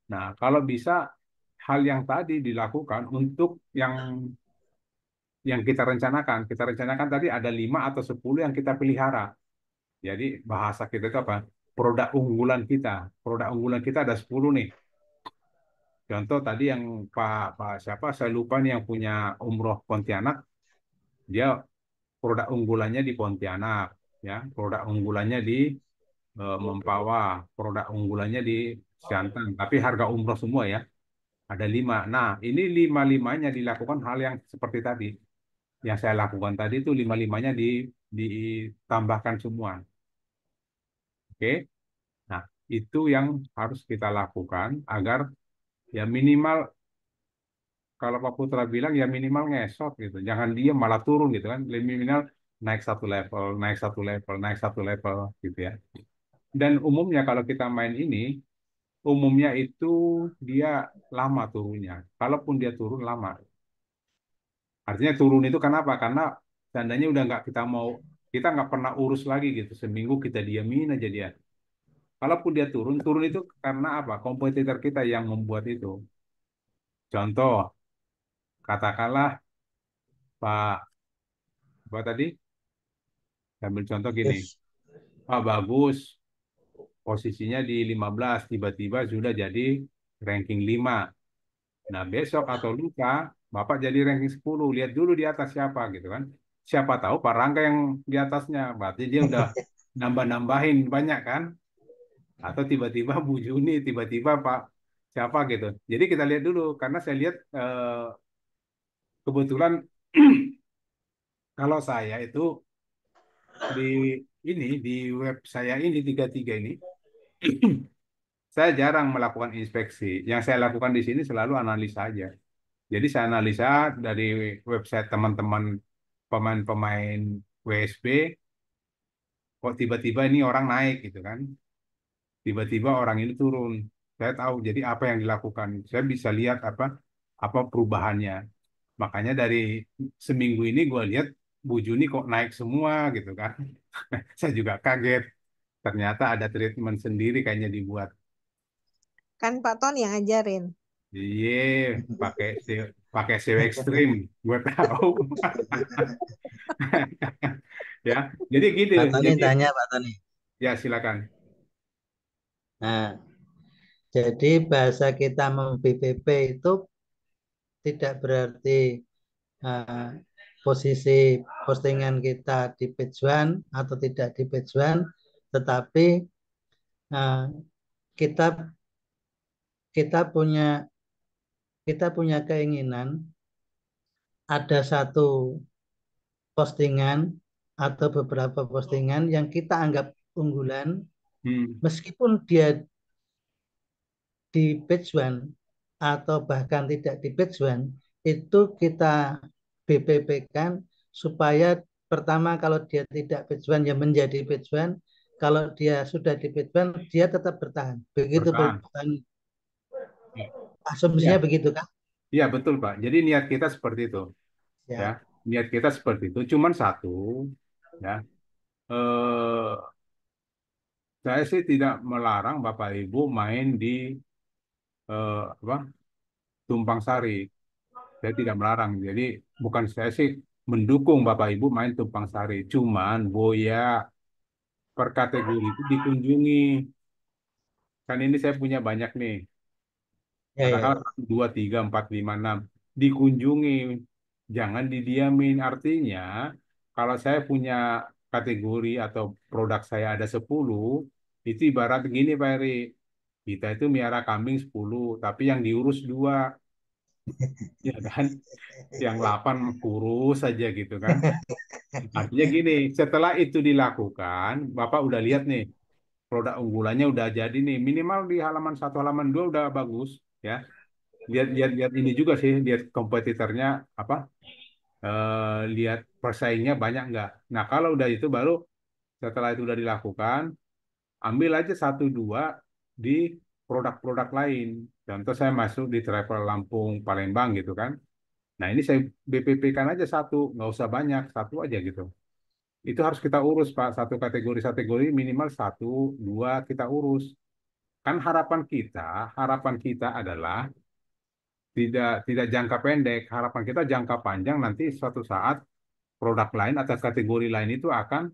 Nah, kalau bisa hal yang tadi dilakukan untuk yang kita rencanakan tadi ada 5 atau 10 yang kita pelihara. Jadi bahasa kita itu apa? Produk unggulan kita. Produk unggulan kita ada 10 nih. Contoh tadi yang Pak siapa saya lupa nih yang punya umroh Pontianak, dia produk unggulannya di Pontianak, ya. Produk unggulannya di Mempawah, produk unggulannya di Siantan. Tapi harga umroh semua ya, ada 5. Nah, ini lima-limanya dilakukan hal yang seperti tadi. Yang saya lakukan tadi itu lima-limanya ditambahkan semua. Oke? Nah, itu yang harus kita lakukan agar ya minimal kalau Pak Putra bilang ya minimal ngesot gitu. Jangan dia malah turun gitu kan. Minimal naik satu level, naik satu level, naik satu level gitu ya. Dan umumnya kalau kita main ini, umumnya itu dia lama turunnya. Kalaupun dia turun lama. Artinya turun itu kenapa? Karena seandainya udah nggak Kita nggak pernah urus lagi gitu. Seminggu kita diamin aja dia. Kalaupun dia turun, turun itu karena apa? Kompetitor kita yang membuat itu. Contoh, katakanlah Pak, apa tadi? Ambil contoh gini. Yes. Pak Bagus, posisinya di 15, tiba-tiba sudah jadi ranking 5. Nah, besok atau lusa, Bapak jadi ranking 10. Lihat dulu di atas siapa gitu kan. Siapa tahu Pak Rangga yang di atasnya. Berarti dia udah nambah-nambahin banyak kan. Atau tiba-tiba Bu Juni, tiba-tiba Pak siapa gitu. Jadi kita lihat dulu. Karena saya lihat kebetulan kalau saya itu di di web saya ini 33 ini, saya jarang melakukan inspeksi. Yang saya lakukan di sini selalu analisa aja. Jadi saya analisa dari website teman-teman pemain-pemain WSB, kok tiba-tiba ini orang naik gitu kan. Tiba-tiba orang ini turun. Saya tahu jadi apa yang dilakukan. Saya bisa lihat apa perubahannya. Makanya dari seminggu ini gue lihat Bu Juni kok naik semua gitu kan. Saya juga kaget. Ternyata ada treatment sendiri kayaknya dibuat. Kan Pak Ton yang ngajarin. Iya, pakai pakai SEO ekstrim, gue tahu. Ya, jadi gitu. Pak Tony Jadi tanya, Pak Tony. ya silakan. Nah, jadi bahasa kita mem-BPP itu tidak berarti eh, posisi postingan kita di page one atau tidak di page one, tetapi eh, kita kita punya kita punya keinginan ada satu postingan atau beberapa postingan yang kita anggap unggulan, Hmm, meskipun dia di page one atau bahkan tidak di page one, itu kita BPP-kan supaya pertama kalau dia tidak page one ya menjadi page one, kalau dia sudah di page one dia tetap bertahan. Begitu bertahan. Ya, asumsinya ya, begitu kan? ya, betul Pak. Jadi niat kita seperti itu, ya. Ya, Niat kita seperti itu. Cuman satu, ya. Saya sih tidak melarang Bapak Ibu main di apa Tumpang Sari. Saya tidak melarang. Jadi bukan saya sih mendukung Bapak Ibu main Tumpang Sari. Cuman Boya per kategori itu dikunjungi. Kan ini saya punya banyak nih. ya, ya, Katakanlah ya. 1, 2, 3, 4, 5, 6. Dikunjungi. Jangan didiamin. Artinya kalau saya punya kategori atau produk saya ada 10, itu ibarat gini Pak Eri. Kita itu miara kambing 10, tapi yang diurus 2, ya kan? Yang 8 kurus saja gitu kan. Artinya gini, setelah itu dilakukan, Bapak udah lihat nih, produk unggulannya udah jadi nih, minimal di halaman 1, halaman 2 udah bagus, ya. Lihat lihat lihat ini juga sih, lihat kompetitornya apa, lihat persaingnya banyak nggak. Nah kalau udah itu baru setelah itu udah dilakukan, ambil aja 1, 2 di produk-produk lain. Contoh saya masuk di travel Lampung, Palembang gitu kan. Nah ini saya BPP-kan aja satu, nggak usah banyak, satu aja gitu. Itu harus kita urus Pak, satu kategori minimal 1, 2 kita urus. Kan harapan kita adalah tidak jangka pendek, harapan kita jangka panjang nanti suatu saat produk lain atau kategori lain itu akan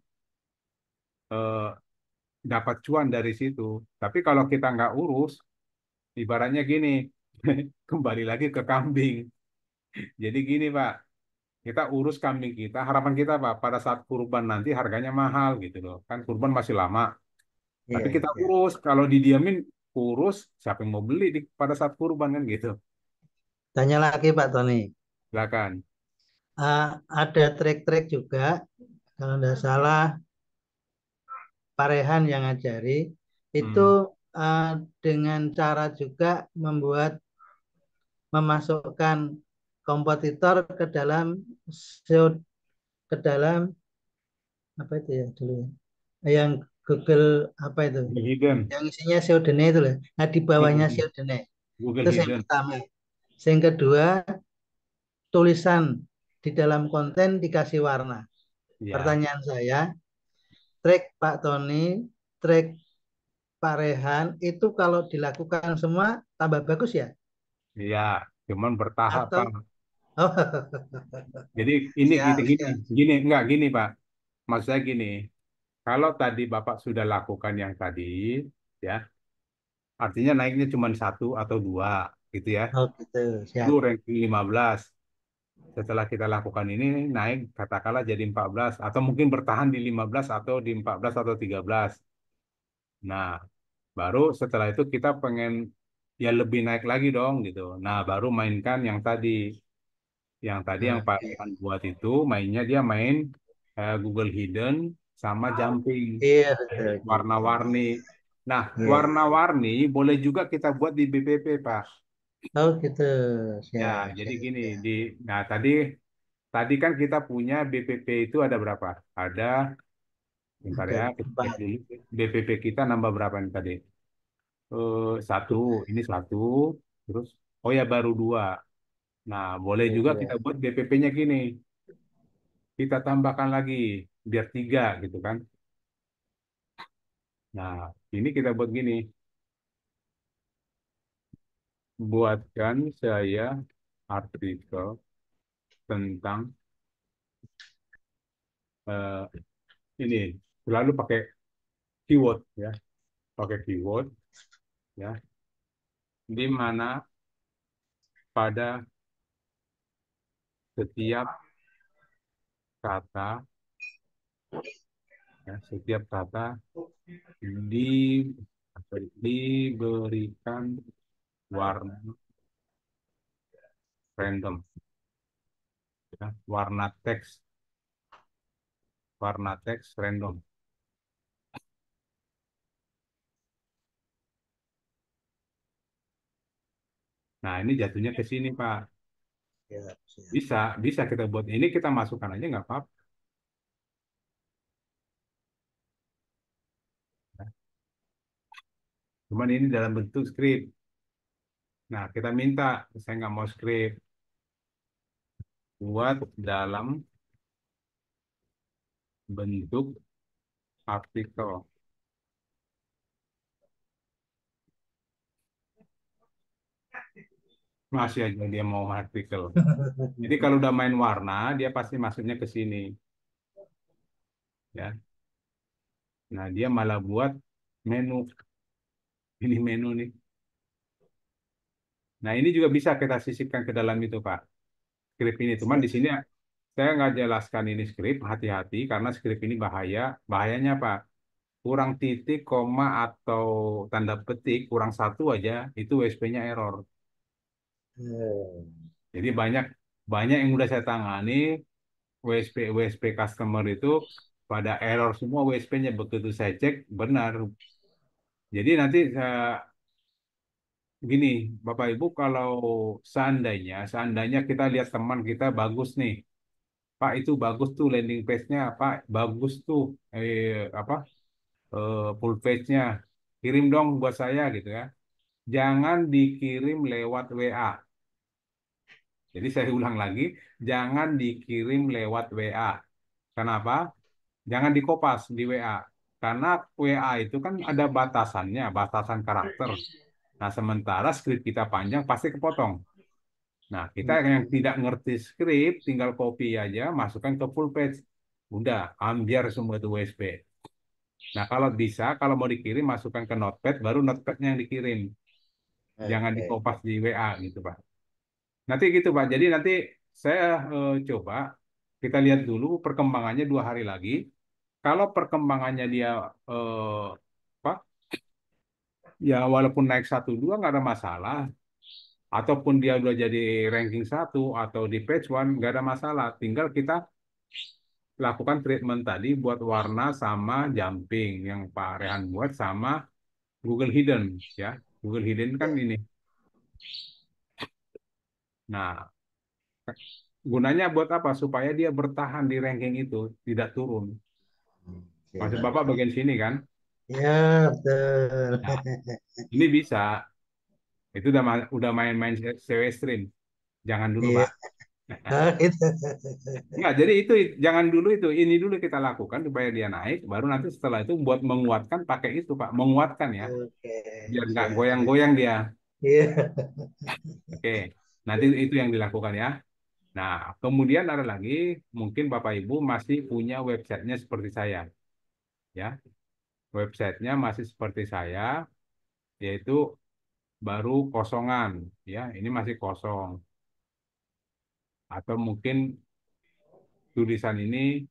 eh, dapat cuan dari situ. Tapi kalau kita nggak urus, ibaratnya gini, kembali lagi ke kambing. Jadi gini Pak, kita urus kambing kita, harapan kita Pak, pada saat kurban nanti harganya mahal gitu loh. Kan kurban masih lama. Tapi Iya, kita iya. urus, kalau didiamin kurus, siapa yang mau beli pada saat kurban kan gitu. Tanya lagi Pak Tony. Silakan. Ada trik-trik juga, kalau tidak salah Parehan yang ngajari, itu Hmm. eh, dengan cara juga memasukkan kompetitor ke dalam SEO, ke dalam apa itu ya dulu ya, yang Google apa itu, Google Hidden. yang isinya SEO Dene itu loh. Nah di bawahnya SEO Dene Google itu yang Hidden. pertama. Yang kedua, tulisan di dalam konten dikasih warna. Ya, Pertanyaan saya, track Pak Tony, track Pak Rehan itu kalau dilakukan semua tambah bagus ya? ya, cuman bertahap, Atau Pak. oh, Jadi ini gini, siap, gini, siap. gini, enggak gini, Pak. Maksud saya gini, kalau tadi Bapak sudah lakukan yang tadi, ya, artinya naiknya cuma satu atau dua, gitu ya. Oh gitu, Itu siap. ranking 15. Setelah kita lakukan ini, naik katakanlah jadi 14, atau mungkin bertahan di 15 atau di 14 atau 13. Nah, baru setelah itu kita pengen ya lebih naik lagi dong gitu. Nah, baru mainkan yang tadi. Yang tadi yang Pak Oke. Iwan buat itu mainnya dia main Google Hidden sama jumping Iya, betul, gitu. warna-warni. Nah, Iya, iya. warna-warni boleh juga kita buat di BPP, Pak. Oh gitu, Ya, siap, jadi siap, gini siap. nah tadi kan kita punya BPP itu ada berapa? Ada bentar Ada ya, kita cek 4. dulu. BPP kita nambah berapa nih tadi? Satu, ini satu, terus oh ya baru dua. Nah, boleh Ada juga kita 2. buat BPP-nya gini, kita tambahkan lagi biar tiga gitu kan. Nah, ini kita buat gini, buatkan saya artikel tentang eh, ini, selalu pakai keyword ya, pakai keyword ya, di mana pada setiap kata setiap kata di diberikan warna random, ya, warna teks random. Nah, ini jatuhnya ke sini, Pak. Siap, siap. Bisa, bisa kita buat ini, kita masukkan aja nggak apa-apa. Cuman ini dalam bentuk script. Nah, kita minta, saya nggak mau script, buat dalam bentuk artikel. Masih aja dia mau artikel. Jadi kalau udah main warna, dia pasti masuknya ke sini. Ya. Nah, dia malah buat menu. Ini menu nih. Nah, ini juga bisa kita sisipkan ke dalam itu, Pak. Skrip ini. Cuman di sini saya nggak jelaskan ini skrip, hati-hati karena skrip ini bahaya. Bahayanya apa? Kurang titik, koma, atau tanda petik, kurang satu aja, itu WSP-nya error. Jadi banyak banyak yang udah saya tangani, WSP customer itu pada error semua WSP-nya begitu saya cek benar. Jadi nanti gini, Bapak Ibu, kalau seandainya kita lihat teman kita bagus nih, Pak itu bagus tuh landing page-nya, Pak bagus tuh apa full page-nya, kirim dong buat saya gitu ya. Jangan dikirim lewat WA. Jadi saya ulang lagi, jangan dikirim lewat WA. Kenapa? Jangan dikopas di WA. Karena WA itu kan ada batasannya, batasan karakter. Nah, sementara skrip kita panjang pasti kepotong. Nah, kita yang tidak ngerti skrip, tinggal copy aja, masukkan ke full page. Udah, ambiar semua itu WSP. Nah, kalau bisa, kalau mau dikirim, masukkan ke Notepad, baru Notepad-nya yang dikirim. Jangan Oke. dikopas di WA gitu, Pak. Nanti gitu, Pak. Jadi nanti saya coba, kita lihat dulu perkembangannya 2 hari lagi. Kalau perkembangannya dia eh, apa? Ya walaupun naik satu dua nggak ada masalah, ataupun dia udah jadi ranking satu atau di page one nggak ada masalah. Tinggal kita lakukan treatment tadi buat warna sama jumping yang Pak Rehan buat sama Google Hidden ya. Google Hidden kan Ya. ini. Nah, gunanya buat apa? Supaya dia bertahan di ranking itu, tidak turun. Maksud Siap. Bapak bagian sini kan? Ya, betul. Nah, ini bisa. Itu udah main-main CW stream. Jangan dulu, Iya, Pak. Nah, gitu. Enggak, jadi itu jangan dulu itu, ini dulu kita lakukan supaya dia naik, baru nanti setelah itu buat menguatkan pakai itu Pak, menguatkan ya, Oke, biar nggak siap. goyang-goyang dia. Iya. Oke, nanti itu yang dilakukan ya. Nah, kemudian ada lagi, mungkin Bapak Ibu masih punya websitenya seperti saya, ya. Websitenya masih seperti saya, yaitu baru kosongan, ya. Ini masih kosong. Atau mungkin tulisan ini,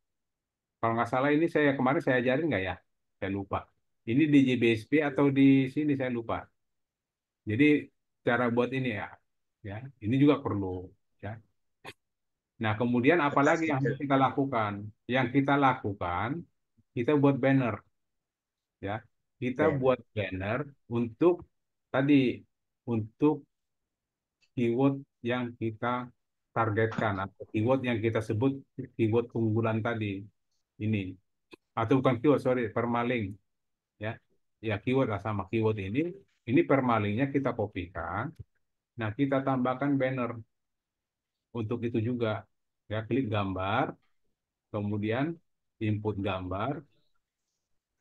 kalau nggak salah ini saya kemarin saya ajarin nggak ya? Saya lupa. Ini di JBSP atau di sini saya lupa. Jadi cara buat ini ya, ya. Ini juga perlu, ya. Nah, kemudian Kertas apalagi yang kecil. harus kita lakukan? Yang kita lakukan, kita buat banner, ya. Kita Oke. buat banner untuk tadi, untuk keyword yang kita targetkan atau keyword yang kita sebut keyword unggulan tadi ini, atau bukan keyword, sorry, permaling, ya. Ya keyword lah, sama keyword ini permalingnya kita kopikan. Nah, kita tambahkan banner untuk itu juga, ya. Klik gambar, kemudian input gambar.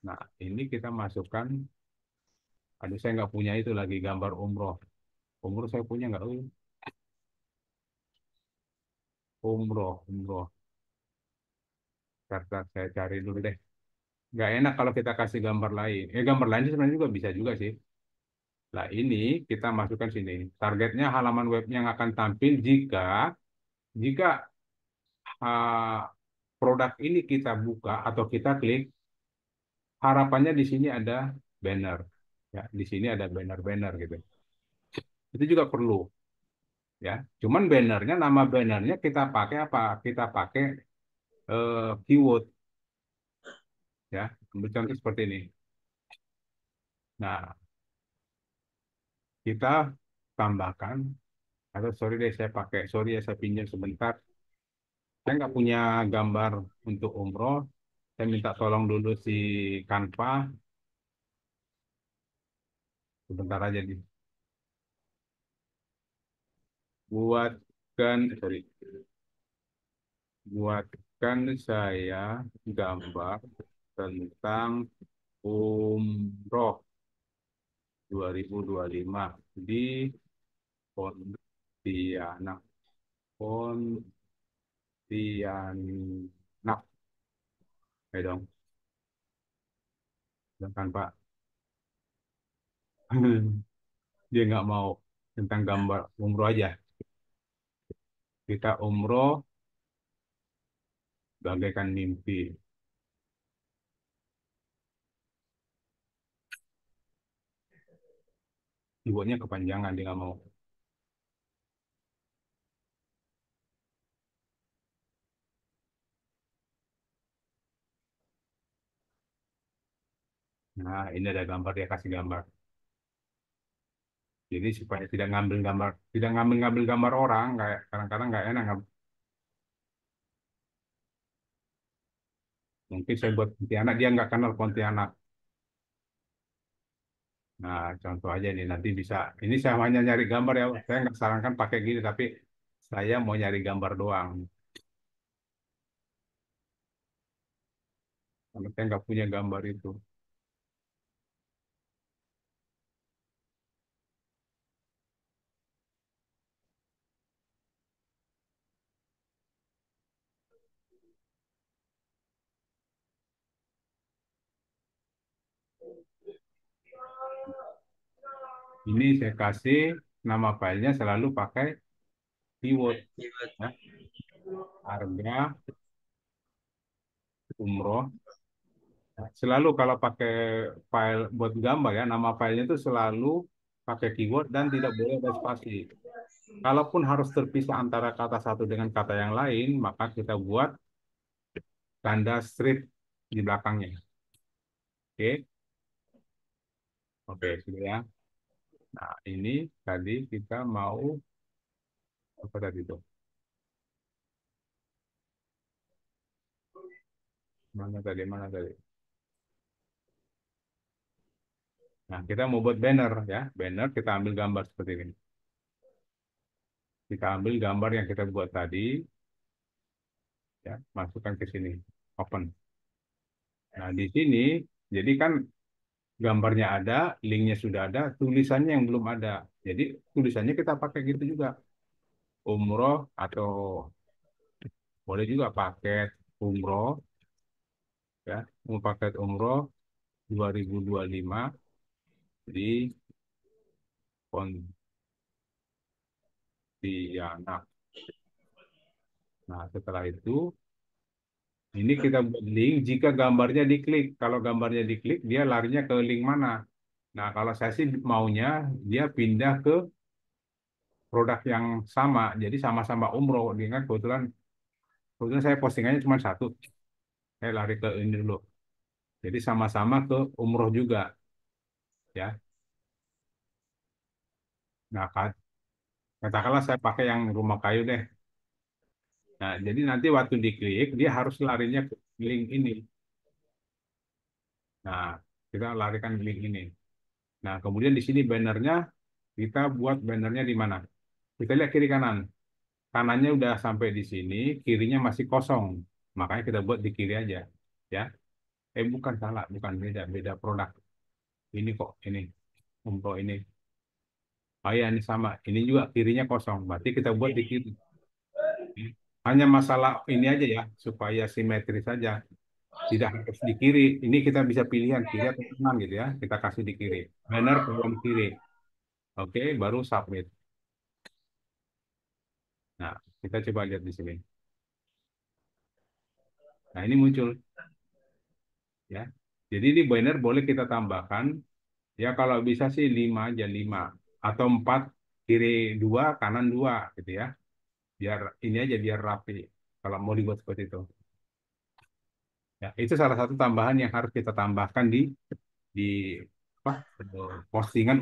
Nah, ini kita masukkan. Aduh, saya nggak punya itu lagi gambar umroh. Umroh saya punya nggak? Umroh. Ntar saya cari dulu deh. Nggak enak kalau kita kasih gambar lain. Gambar lain sih sebenarnya juga bisa juga sih. Nah, ini kita masukkan sini. Targetnya halaman web yang akan tampil jika jika ah, produk ini kita buka atau kita klik, harapannya di sini ada banner. Ya, di sini ada banner-banner gitu. Itu juga perlu, ya. Cuman bannernya, nama bannernya kita pakai apa? Kita pakai keyword, ya. Ambil contoh seperti ini. Nah, kita tambahkan, atau sorry deh, sorry ya, saya pinjam sebentar. Saya nggak punya gambar untuk umroh. Saya minta tolong dulu si Canva. Sebentar aja nih. Sorry. Buatkan saya gambar tentang umroh 2025 di Pontianak. Pontianak. Ayo dong. Silakan Pak. Dia nggak mau tentang gambar umroh aja. Kita umroh bagaikan mimpi. Dibuatnya kepanjangan, dia nggak mau. Nah, ini ada gambar, dia kasih gambar. Jadi supaya tidak ngambil gambar orang, kayak kadang-kadang nggak enak. Mungkin saya buat Pontianak, dia nggak kenal Pontianak. Nah, contoh aja nih, nanti bisa. Ini saya hanya nyari gambar ya. Saya nggak sarankan pakai gini, tapi saya mau nyari gambar doang. Karena saya nggak punya gambar itu. Ini saya kasih nama filenya selalu pakai keyword, ya. Harga umroh. Selalu kalau pakai file buat gambar ya, nama filenya itu selalu pakai keyword dan tidak boleh ada spasi. Kalaupun harus terpisah antara kata satu dengan kata yang lain, maka kita buat tanda strip di belakangnya. Oke, oke, sudah ya. Nah, ini tadi kita mau apa tadi itu? Mana tadi? Nah, kita mau buat banner ya. Banner kita ambil gambar seperti ini. Kita ambil gambar yang kita buat tadi, ya, masukkan ke sini, open. Nah, di sini, jadi kan gambarnya ada, linknya sudah ada, tulisannya yang belum ada. Jadi tulisannya kita pakai gitu juga. Umroh atau boleh juga paket umroh, ya, paket umroh 2025 di Pontianak. Nah, setelah itu, ini kita buat link jika gambarnya diklik. Kalau gambarnya diklik, dia larinya ke link mana? Nah, kalau saya sih maunya dia pindah ke produk yang sama. Jadi sama-sama umroh. Dengan kebetulan saya postingannya cuma satu. Saya lari ke ini dulu. Jadi sama-sama ke umroh juga, ya. Nah, katakanlah saya pakai yang rumah kayu deh. Nah, jadi nanti waktu diklik, dia harus larinya ke link ini. Nah, kita larikan link ini. Nah, kemudian di sini bannernya, kita buat bannernya di mana? Kita lihat kiri kanan. Kanannya udah sampai di sini, kirinya masih kosong. Makanya kita buat di kiri aja. Ya, bukan salah, bukan beda, beda produk. Ini kok, ini untuk ini. Oh ya, ini sama. Ini juga kirinya kosong. Berarti kita buat di kiri. Hanya masalah ini aja ya, supaya simetris saja. Tidak harus di kiri. Ini kita bisa pilihan kiri atau kanan gitu ya. Kita kasih di kiri. Banner kolom kiri. Oke, baru submit. Nah, kita coba lihat di sini. Nah, ini muncul ya. Jadi di banner boleh kita tambahkan ya kalau bisa sih 5 aja 5 atau 4 kiri 2 kanan 2 gitu ya. Biar ini aja biar rapi kalau mau dibuat seperti itu. Ya, itu salah satu tambahan yang harus kita tambahkan di apa? Postingan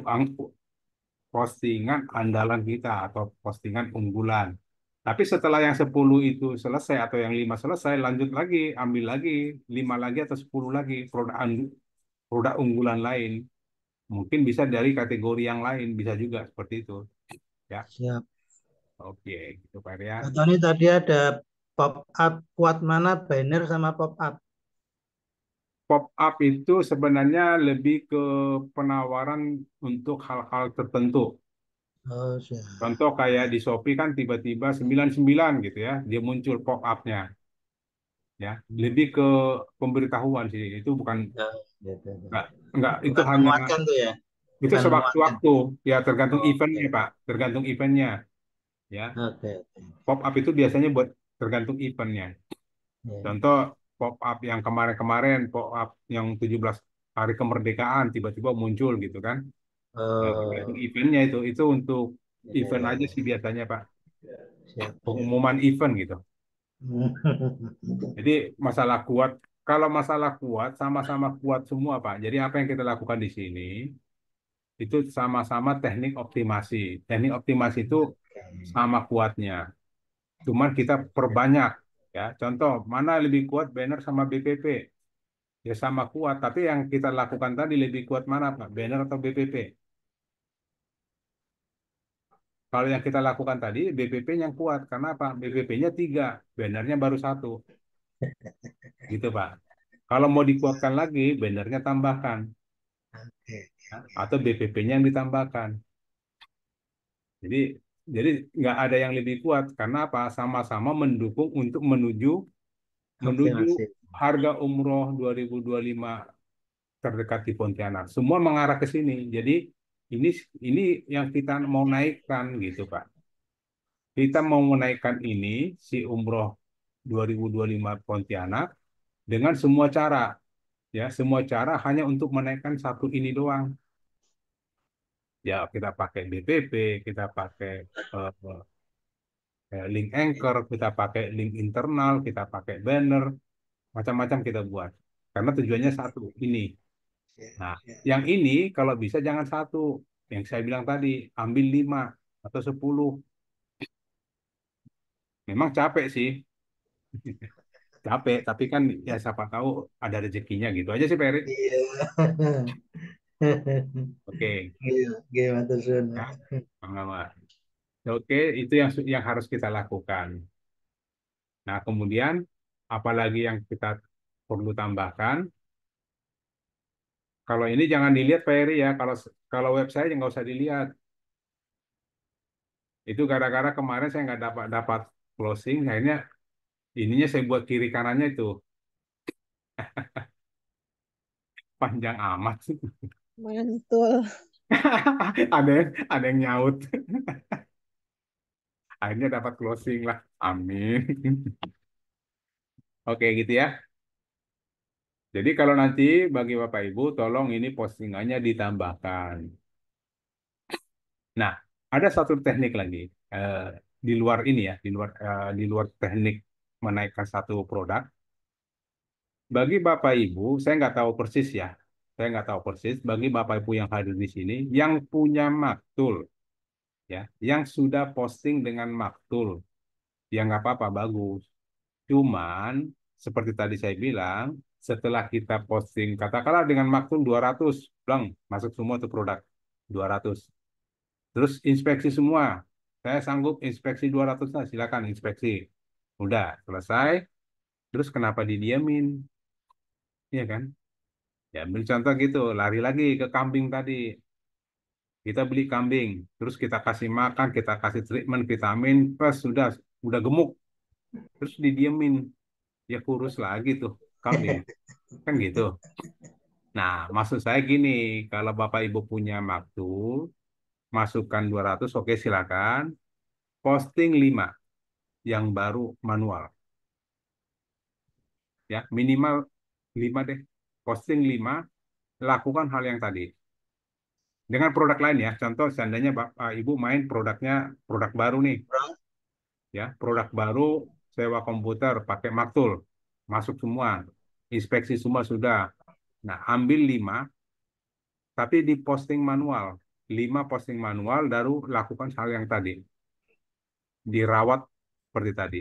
postingan andalan kita atau postingan unggulan. Tapi setelah yang 10 itu selesai atau yang 5 selesai, lanjut lagi, ambil lagi 5 lagi atau 10 lagi produk unggulan lain. Mungkin bisa dari kategori yang lain, bisa juga seperti itu. Ya, Siap. oke, gitu Pak Arya. Pak Tony tadi ada pop up, kuat mana banner sama pop up. Pop up itu sebenarnya lebih ke penawaran untuk hal-hal tertentu. Oh, siap. Contoh kayak di Shopee kan tiba-tiba 99 gitu ya, dia muncul pop up-nya. Ya, lebih ke pemberitahuan sih. Itu bukan Ya, gitu. enggak itu Bukan hanya menguatkan tuh ya. itu Bukan menguatkan. sewaktu-waktu ya tergantung eventnya Oke. Pak, tergantung eventnya ya. Oke. Pop up itu biasanya buat tergantung eventnya. Ya. Contoh pop up yang kemarin-kemarin, pop up yang 17 hari kemerdekaan tiba-tiba muncul gitu kan. Nah, tergantung Oh, eventnya itu untuk ya, event ya, aja ya. sih biasanya Pak, Siap, siap. pengumuman event gitu. Jadi masalah kuat, kalau masalah kuat sama-sama kuat semua Pak. Jadi apa yang kita lakukan di sini itu sama-sama teknik optimasi. Teknik optimasi itu sama kuatnya. Cuman kita perbanyak ya. Contoh, mana lebih kuat banner sama BPP? Ya sama kuat, tapi yang kita lakukan tadi lebih kuat mana Pak? Banner atau BPP? Kalau yang kita lakukan tadi BPP yang kuat, karena apa? BPP-nya 3, bannernya baru 1, gitu Pak. Kalau mau dikuatkan lagi, bannernya tambahkan, Oke. ya. Atau BPP-nya yang ditambahkan. Jadi jadi nggak ada yang lebih kuat, karena apa? Sama-sama mendukung untuk menuju menuju Optimasi. harga umroh 2025 terdekat di Pontianak. Semua mengarah ke sini. Jadi ini ini yang kita mau naikkan gitu Pak. Kita mau menaikkan ini si umroh 2025 Pontianak dengan semua cara, ya semua cara hanya untuk menaikkan satu ini doang. Ya kita pakai BPP, kita pakai link anchor, kita pakai link internal, kita pakai banner, macam-macam kita buat. Karena tujuannya satu ini. Siap, Nah, siap. yang ini kalau bisa jangan satu. Yang saya bilang tadi, ambil 5 atau 10. Memang capek sih, capek. Tapi kan ya siapa tahu ada rezekinya gitu aja sih, Peri. Iya. Oke, Iya, gimana tuh Sun? ya, Bang Mama. Oke, itu yang harus kita lakukan. Nah, kemudian apalagi yang kita perlu tambahkan? Kalau ini jangan dilihat Pak Eri ya. Kalau website nggak usah dilihat. Itu gara-gara kemarin saya nggak dapat dapat closing, akhirnya ininya saya buat kiri kanannya itu panjang amat. Mantul. Ada yang nyaut. Akhirnya dapat closing lah. Amin. Oke gitu ya. Jadi kalau nanti bagi Bapak Ibu, tolong ini postingannya ditambahkan. Nah, ada satu teknik lagi di luar ini ya, di luar teknik menaikkan satu produk. Bagi Bapak Ibu, saya nggak tahu persis ya. Saya nggak tahu persis. Bagi Bapak Ibu yang hadir di sini, yang punya maktul, ya, yang sudah posting dengan maktul, ya nggak apa-apa, bagus. Cuman seperti tadi saya bilang, setelah kita posting, katakanlah dengan maktul 200, blang, masuk semua tuh produk 200. Terus inspeksi semua. Saya sanggup inspeksi 200, nah silakan inspeksi. Udah selesai. Terus kenapa didiamin? Iya kan? Ya, ambil contoh gitu, lari lagi ke kambing tadi. Kita beli kambing, terus kita kasih makan, kita kasih treatment vitamin, pas udah gemuk, terus didiemin, ya kurus lagi tuh kambing, kan gitu. Nah, maksud saya gini, kalau Bapak Ibu punya waktu, masukkan 200, oke silakan, posting 5 yang baru manual, ya minimal 5 deh, posting 5, lakukan hal yang tadi. Dengan produk lain ya, contoh seandainya Bapak Ibu main produk baru nih, ya produk baru sewa komputer pakai Maktul, masuk semua, inspeksi semua sudah. Nah, ambil 5, tapi di posting manual. 5 posting manual, baru lakukan hal yang tadi, dirawat seperti tadi.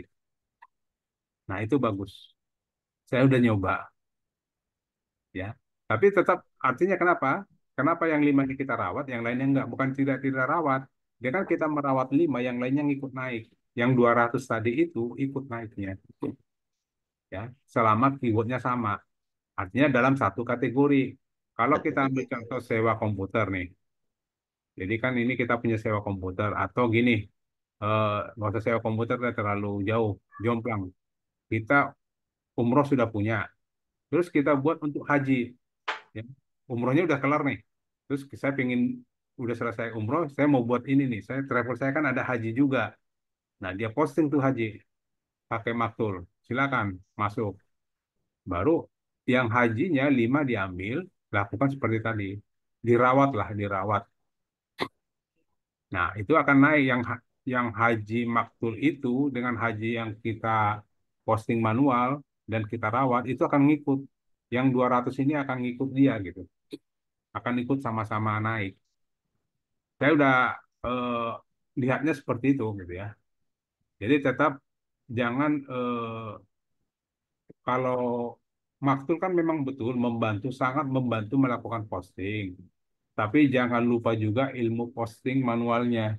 Nah, itu bagus. Saya udah nyoba, ya. Tapi tetap artinya kenapa? Kenapa yang 5 ini kita rawat, yang lainnya enggak? Bukan tidak rawat. Dia kan kita merawat 5, yang lainnya ngikut naik. Yang 200 tadi itu ikut naiknya. Ya, selama keywordnya sama. Artinya dalam satu kategori. Kalau kita ambil contoh sewa komputer nih, jadi kan ini kita punya sewa komputer atau gini, nggak usah sewa komputer udah terlalu jauh, jomplang. Kita umroh sudah punya, terus kita buat untuk haji, ya. Umrohnya udah kelar nih, terus saya pengen udah selesai umroh, saya mau buat ini nih, travel saya kan ada haji juga. Nah dia posting tuh haji pakai maktul, silakan masuk. Baru yang hajinya 5 diambil, lakukan seperti tadi. Dirawat lah, dirawat. Nah, itu akan naik yang haji maktul itu dengan haji yang kita posting manual dan kita rawat itu akan ngikut. Yang 200 ini akan ngikut dia gitu. Akan ikut sama-sama naik. Saya udah eh, lihatnya seperti itu gitu ya. Jadi tetap jangan kalau maktul kan memang betul membantu, sangat membantu melakukan posting. Tapi jangan lupa juga ilmu posting manualnya.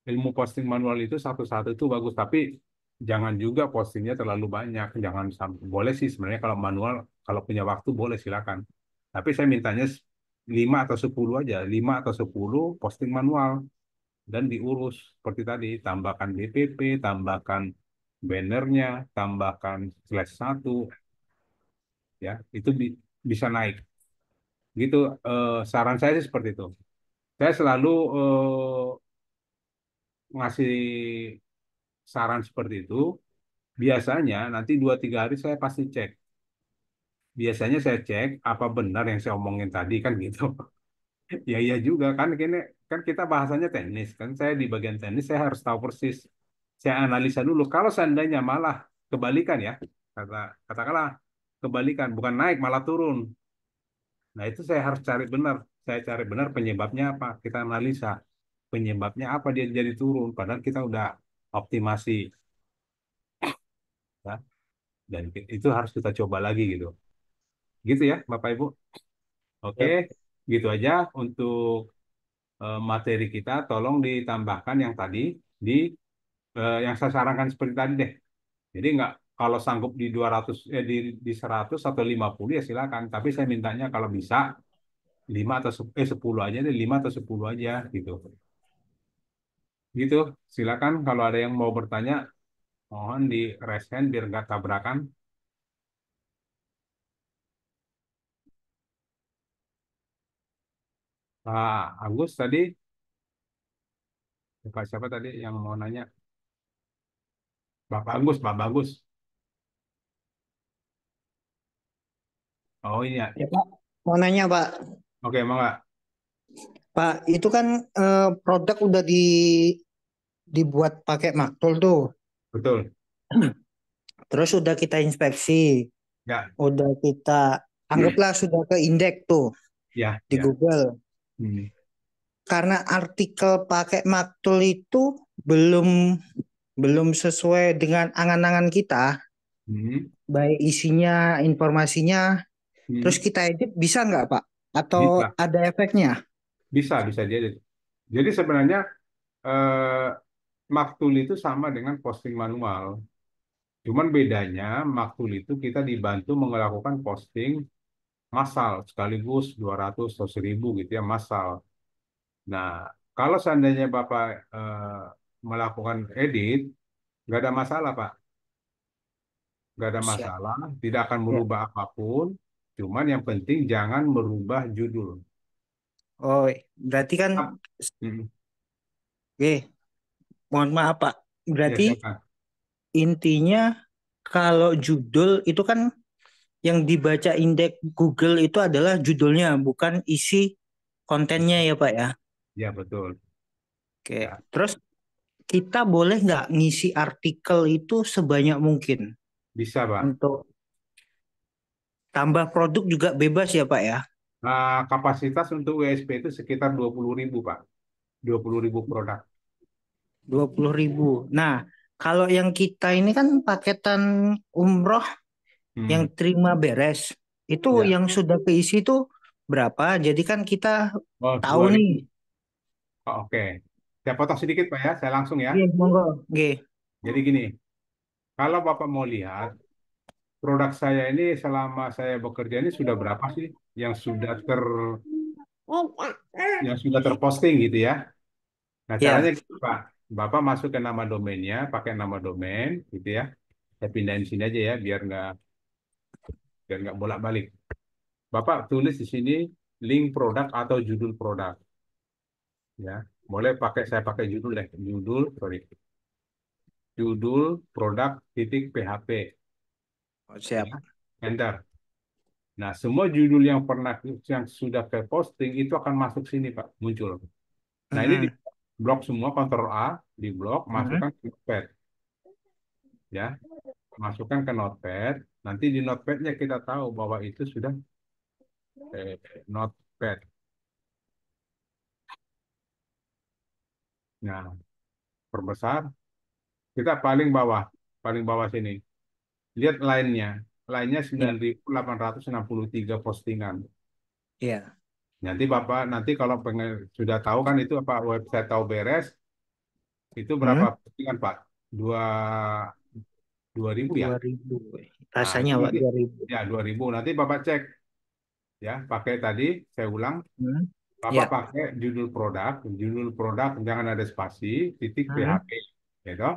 Ilmu posting manual itu satu-satu itu bagus, tapi jangan juga postingnya terlalu banyak. Jangan sampai, boleh sih sebenarnya kalau manual, kalau punya waktu boleh silakan. Tapi saya mintanya 5 atau 10 aja, 5 atau 10 posting manual dan diurus seperti tadi, tambahkan BPP, tambahkan bannernya, tambahkan slash satu, ya itu bisa naik. Gitu, saran saya sih seperti itu. Saya selalu ngasih saran seperti itu. Biasanya nanti 2-3 hari saya pasti cek. Biasanya saya cek apa benar yang saya omongin tadi kan gitu. Ya iya juga kan kini kan kita bahasanya teknis kan saya di bagian teknis saya harus tahu persis. Saya analisa dulu. Kalau seandainya malah kebalikan ya, katakanlah kebalikan bukan naik malah turun. Nah, itu saya harus cari benar. Saya cari benar penyebabnya apa. Kita analisa penyebabnya apa dia jadi turun. Padahal kita udah optimasi, ya. Dan itu harus kita coba lagi gitu. Gitu ya, Bapak Ibu. Oke, Yap. gitu aja untuk materi kita tolong ditambahkan yang tadi di yang saya sarankan seperti tadi deh. Jadi nggak kalau sanggup di 200 di 100 atau 50 ya silakan. Tapi saya mintanya kalau bisa 5 atau 10 aja deh, 5 atau 10 aja gitu. Gitu. Silakan kalau ada yang mau bertanya, mohon di raise hand biar nggak tabrakan. Pak Agus tadi, Pak siapa tadi yang mau nanya? Bapak Agus, Pak Bagus. Oh ini ya. Ya, Pak. Mau nanya, Pak. Oke, mau nggak? Pak, itu kan produk udah dibuat pakai maktul tuh. Betul. Terus udah kita inspeksi, Ya, udah kita anggaplah sudah ke indeks tuh ya, di ya. Google. Hmm. Karena artikel pakai maktul itu belum belum sesuai dengan angan-angan kita, Hmm. baik isinya, informasinya, terus Hmm. kita edit bisa nggak, Pak? Atau Bisa, ada efeknya? bisa jadi. Jadi sebenarnya eh, Maktul itu sama dengan posting manual. Cuman bedanya Maktul itu kita dibantu melakukan posting massal sekaligus 200 atau 1000 gitu ya massal. Nah, kalau seandainya Bapak melakukan edit, nggak ada masalah Pak, nggak ada Siap. masalah, tidak akan Ya. merubah apapun. Cuman yang penting jangan merubah judul. Oh, berarti kan, Hmm. oke, mohon maaf Pak. Ya, Berarti silakan. intinya kalau judul itu kan yang dibaca indeks Google itu adalah judulnya, bukan isi kontennya ya Pak ya. Ya betul. Oke. Ya, Terus kita boleh nggak ngisi artikel itu sebanyak mungkin? bisa Pak. Untuk tambah produk juga bebas ya Pak ya. Nah, kapasitas untuk WSP itu sekitar 20.000 Pak. 20.000 produk. 20.000. Nah, kalau yang kita ini kan paketan umroh yang Hmm. terima beres, itu Ya. yang sudah keisi itu berapa? Jadi kan kita Oh, tahu nih. 2.000. Oh, oke. Saya potong sedikit Pak ya. Saya langsung ya. Oke, monggo. Oke. Jadi gini, kalau Bapak mau lihat produk saya ini selama saya bekerja ini sudah berapa sih yang sudah terposting gitu ya. Nah, caranya Ya. gitu, Pak. Bapak masuk ke nama domainnya, pakai nama domain gitu ya. Saya pindahin sini aja ya biar nggak bolak-balik. Bapak tulis di sini link produk atau judul produk ya. Boleh saya pakai judul deh. Judul produk titik PHP Oh, ya. siap. Enter. Nah, semua judul yang sudah ke posting itu akan masuk sini, Pak, muncul. Nah, ini di Mm-mm. blok semua, Ctrl A, di blok, Mm-mm. masukkan ke Notepad, ya. Masukkan ke Notepad. Nanti di Notepad-nya kita tahu bahwa itu sudah Notepad. Nah, perbesar. Kita paling bawah sini. Lihat line-nya. Line-nya Ya. 9.863 postingan. Ya. Nanti Bapak, nanti kalau pengen sudah tahu kan itu apa website tahu beres, itu berapa Hmm? postingan Pak? Dua 2.000 ya. 2.000. Nah, Rasanya itu Pak nanti 2.000. ya 2.000. Nanti Bapak cek ya, pakai tadi saya ulang, Hmm? Bapak Ya. pakai judul produk jangan ada spasi, titik Hmm? PHP, ya toh.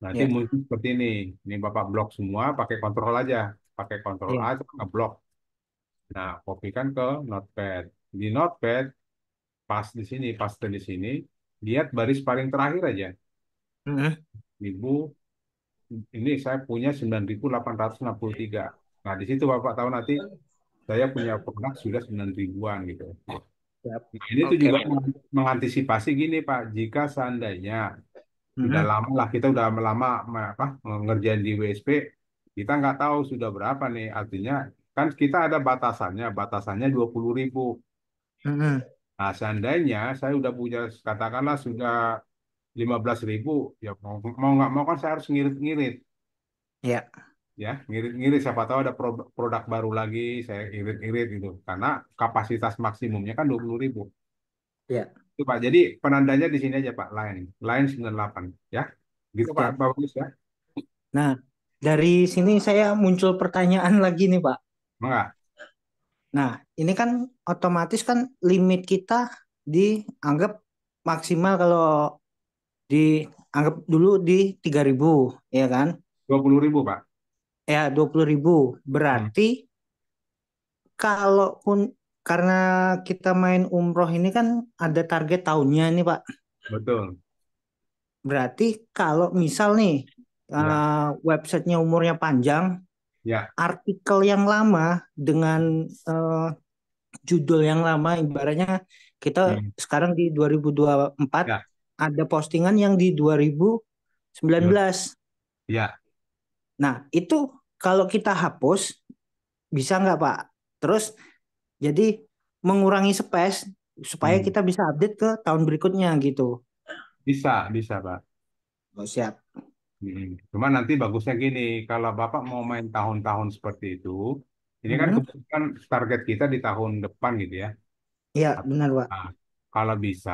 Nanti Ya. muncul seperti ini. Ini Bapak blok semua, pakai kontrol aja, pakai kontrol A Ya. itu ngeblok. Nah, kopikan ke Notepad. Di Notepad, paste di sini, lihat baris paling terakhir aja. Hmm? Ibu, ini saya punya 9.863. Nah, di situ Bapak tahu nanti saya punya produk sudah 9.000-an gitu. Siap. Nah, ini tuh Oke juga Pak. mengantisipasi gini Pak, jika seandainya sudah Hmm? lama lah kita udah lama ngerjain di WSP, kita nggak tahu sudah berapa nih. Artinya kan kita ada batasannya 20.000. Hmm? Nah, seandainya saya udah punya katakanlah sudah 15.000, ya mau nggak mau kan saya harus ngirit-ngirit. Ya. Ya ngirit-ngirit siapa tahu ada produk baru lagi saya irit-irit gitu karena kapasitas maksimumnya kan 20.000. Ya. Itu Pak. Jadi penandanya di sini aja Pak, line 98 ya. Gitu Pak, Siap. bagus ya. Nah, dari sini saya muncul pertanyaan lagi nih, Pak. Enggak. Nah, ini kan otomatis kan limit kita dianggap maksimal kalau dianggap dulu di 3.000, ya kan? 20.000 Pak. Ya, 20.000. Hmm, Berarti kalaupun karena kita main umroh ini kan ada target tahunnya nih, Pak. betul. Berarti kalau misal nih Ya, websitenya umurnya panjang, ya. artikel yang lama dengan judul yang lama, ibaratnya kita Hmm, sekarang di 2024 ya. ada postingan yang di 2019. Ya, Nah, itu kalau kita hapus bisa nggak, Pak? Terus jadi mengurangi space supaya hmm. kita bisa update ke tahun berikutnya gitu. Bisa Pak. Oh, siap. Cuma nanti bagusnya gini, kalau Bapak mau main tahun-tahun seperti itu, ini kan Hmm. kebetulan target kita di tahun depan gitu ya. Iya, benar, Pak. Nah, kalau bisa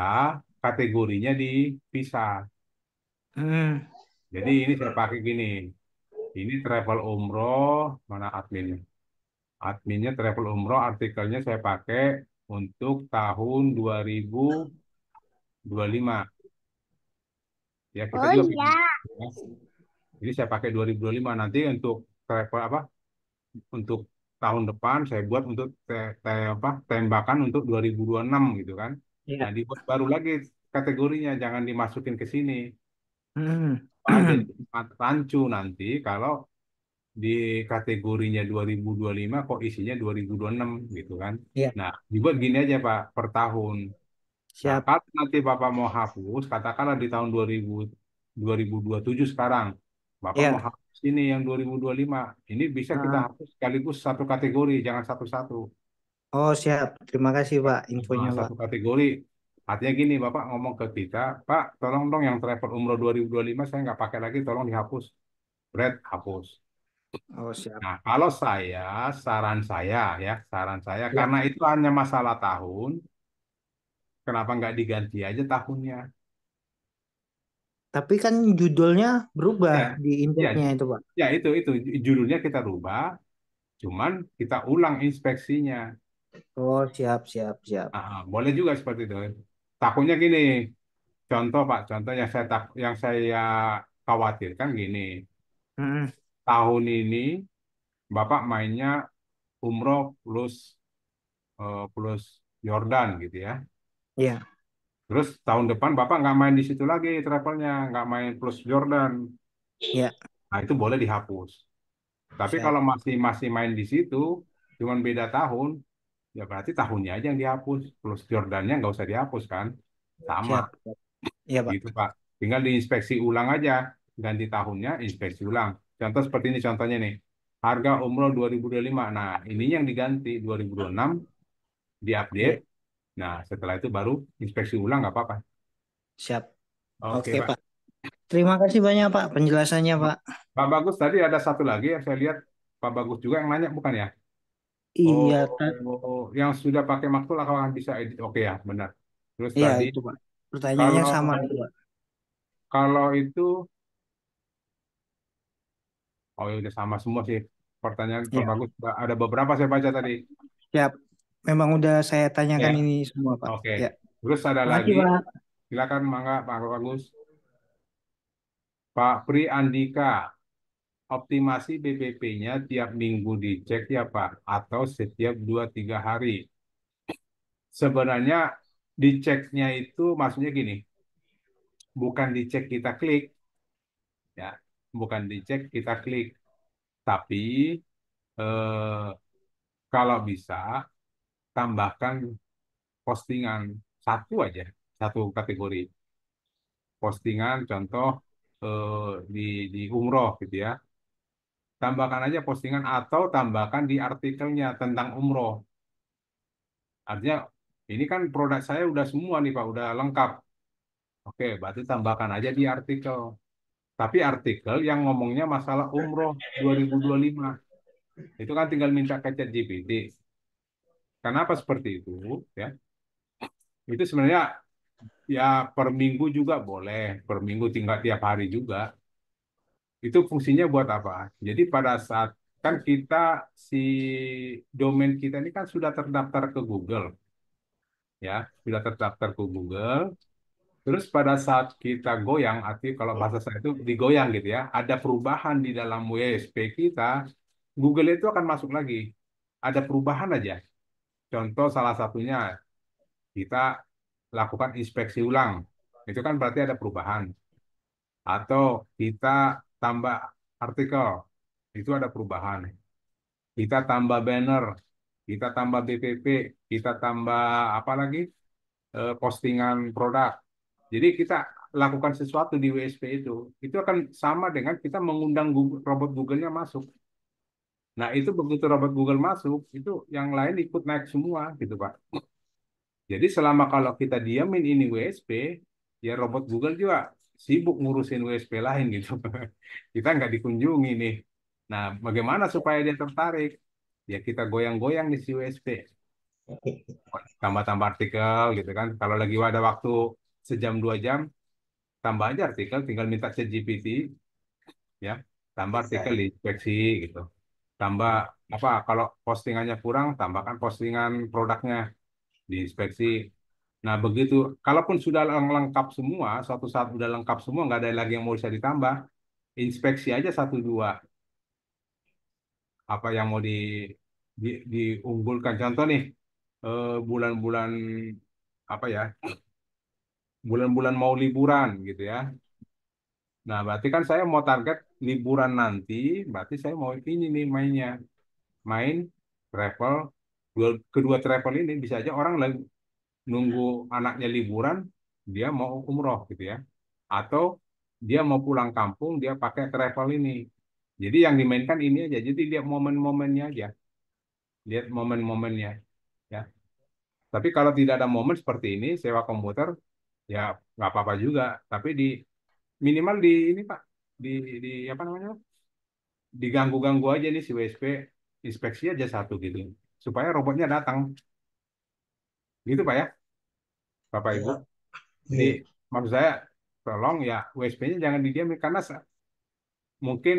kategorinya dipisah. Hmm. Jadi ini saya pakai gini, ini travel umroh, mana adminnya? Adminnya travel umroh, artikelnya saya pakai untuk tahun 2025. Ya, kita Oh juga iya. pengen. Ya. Jadi saya pakai 2025 nanti untuk travel apa? Untuk tahun depan saya buat untuk tembakan untuk 2026 gitu kan. Nah, Iya. dibuat baru lagi kategorinya, jangan dimasukin ke sini. Hmm. Jadi rancu nanti kalau di kategorinya 2025 kok isinya 2026 gitu kan. Iya, Nah, dibuat gini aja Pak, per tahun. Nah, siap. kalau nanti Bapak mau hapus, katakanlah di tahun 2027 sekarang, Bapak mau Iya. hapus ini yang 2025, ini bisa kita Ah. hapus sekaligus satu kategori, jangan satu-satu. Oh, siap. Terima kasih, Pak, Nah, infonya, Pak. satu kategori, artinya gini, Bapak ngomong ke kita, Pak, tolong dong yang travel umroh 2025 saya nggak pakai lagi, tolong dihapus. Berat, hapus. Oh, siap. Nah, kalau saran saya, Ya. karena itu hanya masalah tahun, kenapa nggak diganti aja tahunnya? Tapi kan judulnya berubah Ya, di ya, indeksnya itu, Pak. ya itu judulnya kita rubah, cuman kita ulang inspeksinya. Oh, siap, siap, siap. Boleh juga seperti itu. Takutnya gini, contoh Pak, contoh yang saya khawatirkan gini, Hmm. tahun ini Bapak mainnya umroh plus Jordan gitu ya. Iya, Terus tahun depan Bapak nggak main di situ lagi travelnya, nggak main plus Jordan. iya, Nah itu boleh dihapus. Tapi siap, kalau masih masih main di situ, cuman beda tahun, ya berarti tahunnya aja yang dihapus. Plus Jordannya nggak usah dihapus kan? Sama siap. Iya, Pak. gitu Pak. Tinggal diinspeksi ulang aja, ganti tahunnya, inspeksi ulang. Contoh seperti ini contohnya nih. Harga umroh 2025. Nah, ini yang diganti 2026, diupdate. Iya, Nah, setelah itu baru inspeksi ulang nggak apa-apa. siap. Oke Oke, Pak. Pak. Terima kasih banyak, Pak, penjelasannya, Pak. Pak Bagus tadi ada satu lagi yang saya lihat Pak Bagus juga yang nanya bukan ya? Iya, Oh, yang sudah pakai maktul apakah bisa edit? Oke ya, benar. Terus iya tadi itu, Pak. Pertanyaannya kalau sama itu, Pak. kalau itu, oh ya udah sama semua sih. Pertanyaan Pak Iya, Bagus ada beberapa saya baca tadi. siap. Memang udah saya Ya, tanyakan ini semua, Pak. oke. Ya. Terus ada Makasih, lagi, Pak. silakan mangga Pak Bagus. Pak Pri Andika, optimasi BBP-nya tiap minggu dicek ya Pak, atau setiap 2-3 hari. Sebenarnya diceknya itu maksudnya gini, bukan dicek kita klik, ya, bukan dicek kita klik, tapi eh, kalau bisa tambahkan postingan satu aja, satu kategori postingan, contoh di umroh gitu ya, tambahkan aja postingan atau tambahkan di artikelnya tentang umroh. Artinya ini kan produk saya udah semua nih Pak, udah lengkap. Oke, berarti tambahkan aja di artikel. Tapi artikel yang ngomongnya masalah umroh 2025. Itu kan tinggal minta ke ChatGPT. Kenapa seperti itu? Ya, itu sebenarnya Ya per minggu juga boleh, per minggu tinggal tiap hari juga. Itu fungsinya buat apa? Jadi pada saat kan kita si domain kita ini kan sudah terdaftar ke Google, ya, sudah terdaftar ke Google. Terus pada saat kita goyang, arti kalau bahasa saya itu digoyang gitu ya, ada perubahan di dalam WSP kita, Google itu akan masuk lagi. Ada perubahan aja. Contoh salah satunya kita lakukan inspeksi ulang. Itu kan berarti ada perubahan. Atau kita tambah artikel, itu ada perubahan. Kita tambah banner, kita tambah BPP, kita tambah apa lagi? Postingan produk. Jadi kita lakukan sesuatu di WSP itu akan sama dengan kita mengundang robot Google-nya masuk. Nah, itu begitu robot Google masuk, itu yang lain ikut naik semua gitu, Pak. Jadi selama kalau kita diamin ini WSP, ya robot Google juga sibuk ngurusin WSP lain gitu. Kita nggak dikunjungi nih. Nah, bagaimana supaya dia tertarik? Ya kita goyang-goyang di si WSP. Tambah-tambah artikel gitu kan. Kalau lagi ada waktu sejam 2 jam, tambah aja artikel, tinggal minta ChatGPT, ya, tambah artikel di inspeksi gitu. Tambah apa? Kalau postingannya kurang, tambahkan postingan produknya di inspeksi. Nah, begitu. Kalaupun sudah lengkap semua, suatu saat sudah lengkap semua, nggak ada lagi yang mau bisa ditambah, inspeksi aja satu dua apa yang mau diunggulkan. Contoh nih, bulan-bulan apa ya? Bulan-bulan mau liburan gitu ya. Nah, berarti kan saya mau target liburan nanti, berarti saya mau ini nih mainnya. Main travel, kedua travel ini bisa aja orang lagi nunggu anaknya liburan, dia mau umroh gitu ya. Atau dia mau pulang kampung, dia pakai travel ini. Jadi yang dimainkan ini aja. Jadi lihat momen-momennya aja. Lihat momen-momennya. Ya. Tapi kalau tidak ada momen seperti ini, sewa komputer, ya nggak apa-apa juga. Tapi di minimal di ini Pak, di apa namanya? Diganggu-ganggu aja nih si WSP, inspeksi aja satu gitu. Supaya robotnya datang. Gitu Pak ya, Bapak Ibu. Ya, Jadi ya. maksud saya tolong ya WSP-nya jangan didiamin karena mungkin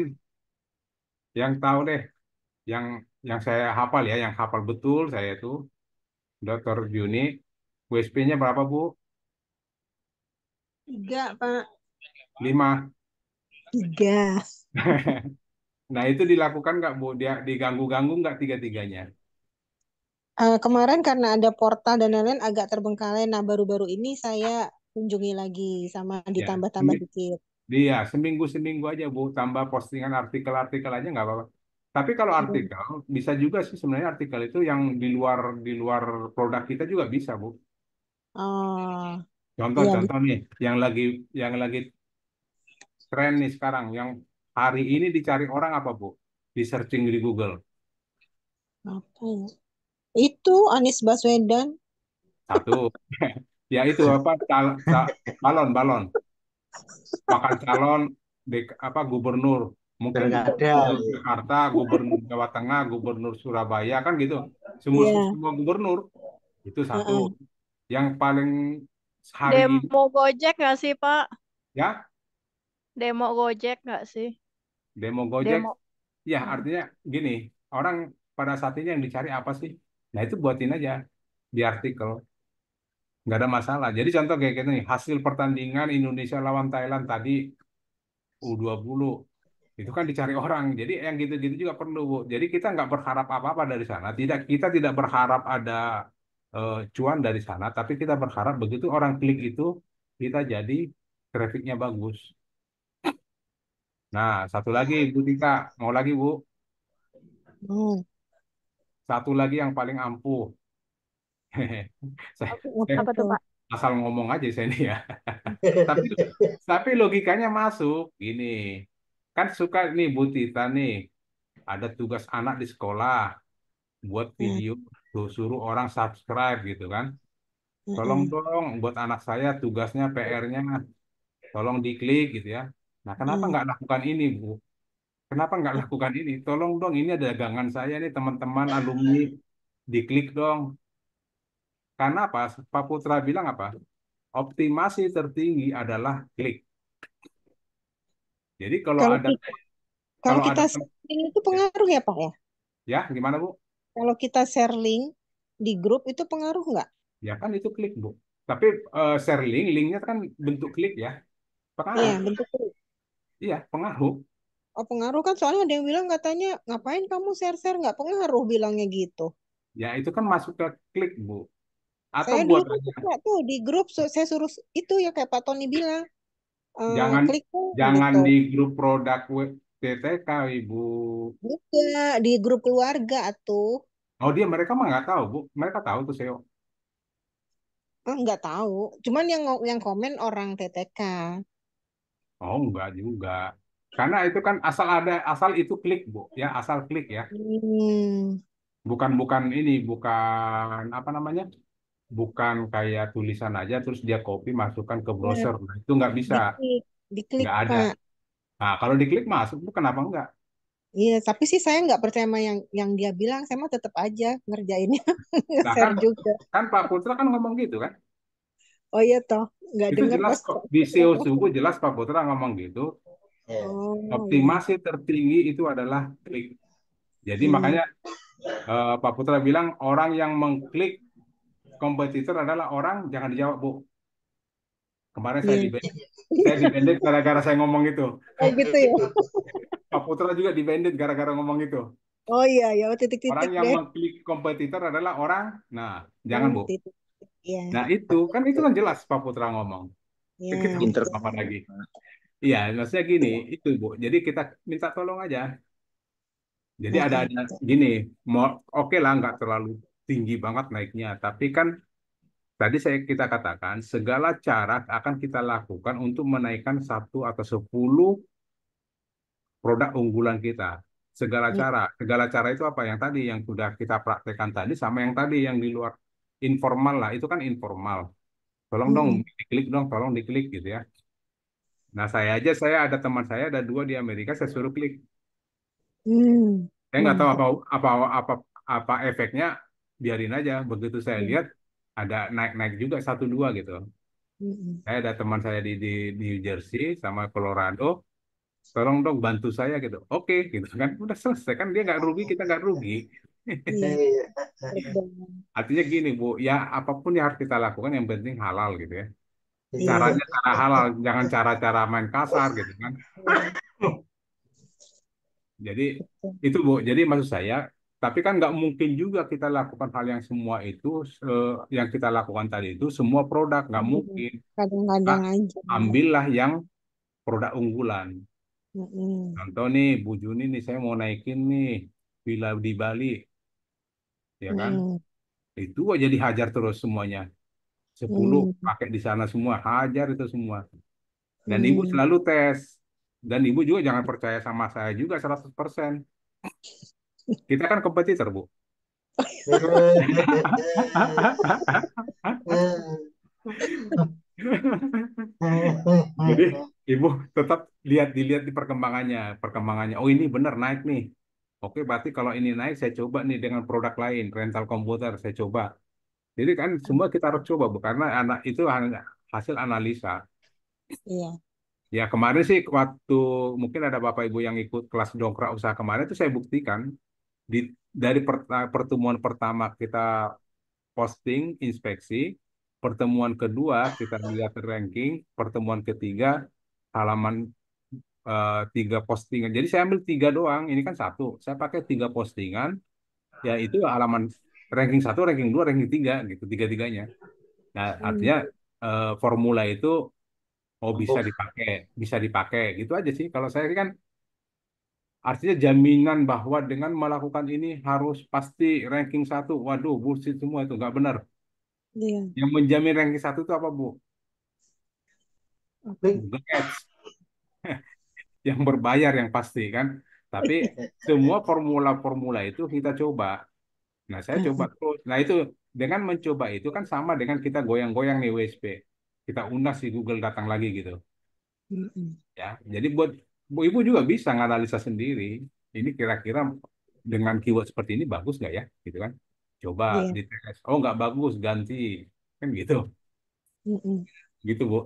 yang tahu deh, yang saya hafal ya, yang hafal betul saya itu Dr. Juni, WSP-nya berapa Bu? 3, Pak. 5. 3. Nah itu dilakukan nggak Bu? Dia diganggu-ganggu nggak tiga-tiganya? Kemarin karena ada portal dan lain-lain agak terbengkalai. Nah, baru-baru ini saya kunjungi lagi sama Ya, ditambah-tambah dikit. dia seminggu-seminggu aja Bu, tambah postingan artikel-artikel aja nggak apa-apa. Tapi kalau Hmm. artikel bisa juga sih sebenarnya artikel itu yang di luar produk kita juga bisa Bu. Oh, iya. Contoh-contoh nih, yang lagi tren nih sekarang, yang hari ini dicari orang apa Bu? Di searching di Google. Apa ya? Itu Anies Baswedan. Satu, ya itu apa? Balon, balon. Bakal calon apa gubernur. Mungkin Pilkada. gubernur Jakarta, gubernur Jawa Tengah, gubernur Surabaya kan gitu. Semua Iya. semua gubernur itu satu. Heeh. Yang paling hari ini Demo Gojek nggak sih, Pak? ya Demo Gojek nggak sih? demo Gojek. Demo. Ya Hmm. artinya gini, orang pada saat ini yang dicari apa sih? Nah itu buatin aja di artikel. Nggak ada masalah. Jadi contoh kayak gini, hasil pertandingan Indonesia lawan Thailand tadi U20 itu kan dicari orang. Jadi yang gitu-gitu juga perlu, Bu. Jadi kita nggak berharap apa-apa dari sana. Kita tidak berharap ada cuan dari sana, tapi kita berharap begitu orang klik itu kita jadi trafficnya bagus. Nah, satu lagi Bu Tika, mau lagi Bu, Hmm. satu lagi yang paling ampuh. Saya, saya Apa tuh, Tuh. Pak? asal ngomong aja saya ini ya. Tapi logikanya masuk. Gini, kan suka nih Bu Tita nih, ada tugas anak di sekolah, buat Hmm. video tuh suruh orang subscribe gitu kan. Tolong Hmm. dong buat anak saya tugasnya PR-nya tolong diklik gitu ya. Nah, kenapa Hmm. nggak lakukan ini, Bu? Kenapa nggak lakukan ini? Tolong dong, ini ada dagangan saya nih teman-teman alumni, diklik dong. Karena apa? Pak Putra bilang apa? Optimasi tertinggi adalah klik. Jadi kalau Kalau ada kita, kalau kalau kita ada share link itu pengaruh ya Pak ya? ya gimana Bu? Kalau kita share link di grup itu pengaruh nggak? Ya kan itu klik Bu. Tapi share link, linknya kan bentuk klik ya. Iya, Pengaruh. bentuk klik. Iya, pengaruh. Oh pengaruh kan soalnya ada yang bilang katanya ngapain kamu share-share nggak pengaruh bilangnya gitu. Ya itu kan masuk ke klik Bu. Atau Saya dulu buat kan aja. suka tuh di grup saya suruh itu ya kayak Pak Tony bilang Jangan klik tuh jangan gitu. di grup produk TTK Ibu. Juga di grup keluarga tuh. Oh dia mereka mah nggak tahu Bu. Mereka tahu tuh SEO. Nggak tahu. Cuman yang komen orang TTK. Oh enggak juga. Karena itu kan asal itu klik Bu. Ya asal klik ya. Hmm, Bukan bukan ini bukan apa namanya? Bukan kayak tulisan aja terus dia copy masukkan ke ya, browser. Nah, itu nggak bisa. diklik Nggak ada. Pak. Nah kalau diklik masuk Bu kenapa enggak? Iya, tapi sih saya nggak percaya sama yang dia bilang. Saya mah tetap aja ngerjainnya Nah kan nge-share juga. kan Pak Putra kan ngomong gitu kan. Oh iya toh, nggak Itu dengar jelas pas kok. Pak Di Putra SEO ngomong. subuh jelas Pak Putra ngomong gitu. Oh iya, Optimasi tertinggi itu adalah klik. Jadi iya, makanya Pak Putra bilang orang yang mengklik kompetitor adalah orang jangan dijawab Bu. Kemarin iya. saya dibanded gara-gara saya ngomong itu. Oh gitu ya. Pak Putra juga dibanded gara-gara ngomong itu. Oh iya, ya Orang titik-titik yang deh. mengklik kompetitor adalah orang. Nah, jangan Oh Bu. titik. Iya, Nah itu kan jelas Pak Putra ngomong. iya Kita Pinter. apa lagi? Iya, maksudnya gini, itu Bu. Jadi kita minta tolong aja. Jadi betul. ada gini, mau oke lah nggak terlalu tinggi banget naiknya, tapi kan tadi kita katakan segala cara akan kita lakukan untuk menaikkan satu atau 10 produk unggulan kita. Segala cara itu apa? Yang tadi yang sudah kita praktekkan tadi sama yang tadi yang di luar informal lah, itu kan informal. Tolong dong Mm-mm. diklik dong, tolong diklik gitu ya. Nah saya ada teman saya ada dua di Amerika, saya suruh klik. Hmm, Saya nggak tahu mantap. apa apa apa efeknya, biarin aja. Begitu saya Iya. lihat ada naik-naik juga satu dua gitu. Mm-mm. Saya ada teman saya di New Jersey sama Colorado, tolong dong bantu saya gitu. Oke gitu kan, udah selesai kan dia nggak rugi kita nggak rugi. Iya, betul. Artinya gini Bu, ya apapun yang harus kita lakukan yang penting halal gitu ya. Iya, Caranya cara halal, jangan cara-cara main kasar gitu kan. iya, Jadi betul. itu Bu, jadi maksud saya, tapi kan nggak mungkin juga kita lakukan hal yang semua itu, yang kita lakukan tadi itu semua produk, nggak Iya. mungkin. Kadang-kadang Nah, aja. ambillah yang produk unggulan. Mm-mm. Contoh nih, Bu Juni nih, saya mau naikin nih villa di Bali, ya kan? Mm-mm. Itu aja dihajar terus semuanya. 10 Mm. pakai di sana semua, hajar itu semua. Dan Ibu Mm. selalu tes. Dan Ibu juga jangan percaya sama saya juga 100%. Kita kan kompetitor, Bu. Jadi ibu tetap dilihat di perkembangannya. Oh ini benar naik nih. Oke, berarti kalau ini naik saya coba nih dengan produk lain, rental komputer saya coba. Jadi kan semua kita harus coba, Bu, karena anak itu hanya hasil analisa. Iya. Ya kemarin sih waktu mungkin ada Bapak Ibu yang ikut kelas dongkrak usaha kemarin itu saya buktikan di dari pertemuan pertama kita posting inspeksi, pertemuan kedua kita lihat ranking, pertemuan ketiga halaman 3 postingan. Jadi saya ambil 3 doang. Ini kan satu. Saya pakai 3 postingan. Ya itu halaman ranking satu, ranking dua, ranking tiga gitu, tiga-tiganya. Nah Mm. artinya formula itu bisa dipakai gitu aja sih. Kalau saya kan artinya jaminan bahwa dengan melakukan ini harus pasti ranking satu. Waduh, bullshit semua itu nggak benar. Iya. Yang menjamin ranking satu itu apa, Bu? Oke. Google Ads yang berbayar yang pasti kan. Tapi semua formula-formula itu kita coba. Nah, saya coba Mm-mm. terus. Nah, itu dengan mencoba itu kan sama dengan kita goyang-goyang nih WSP. Kita unas si Google datang lagi gitu. Mm-mm. Ya, jadi buat Bu Ibu juga bisa nganalisa sendiri. Ini kira-kira dengan keyword seperti ini bagus nggak ya, gitu kan? Coba Iya. dites. Oh, nggak bagus, ganti. Kan gitu. Mm-mm. Gitu, Bu.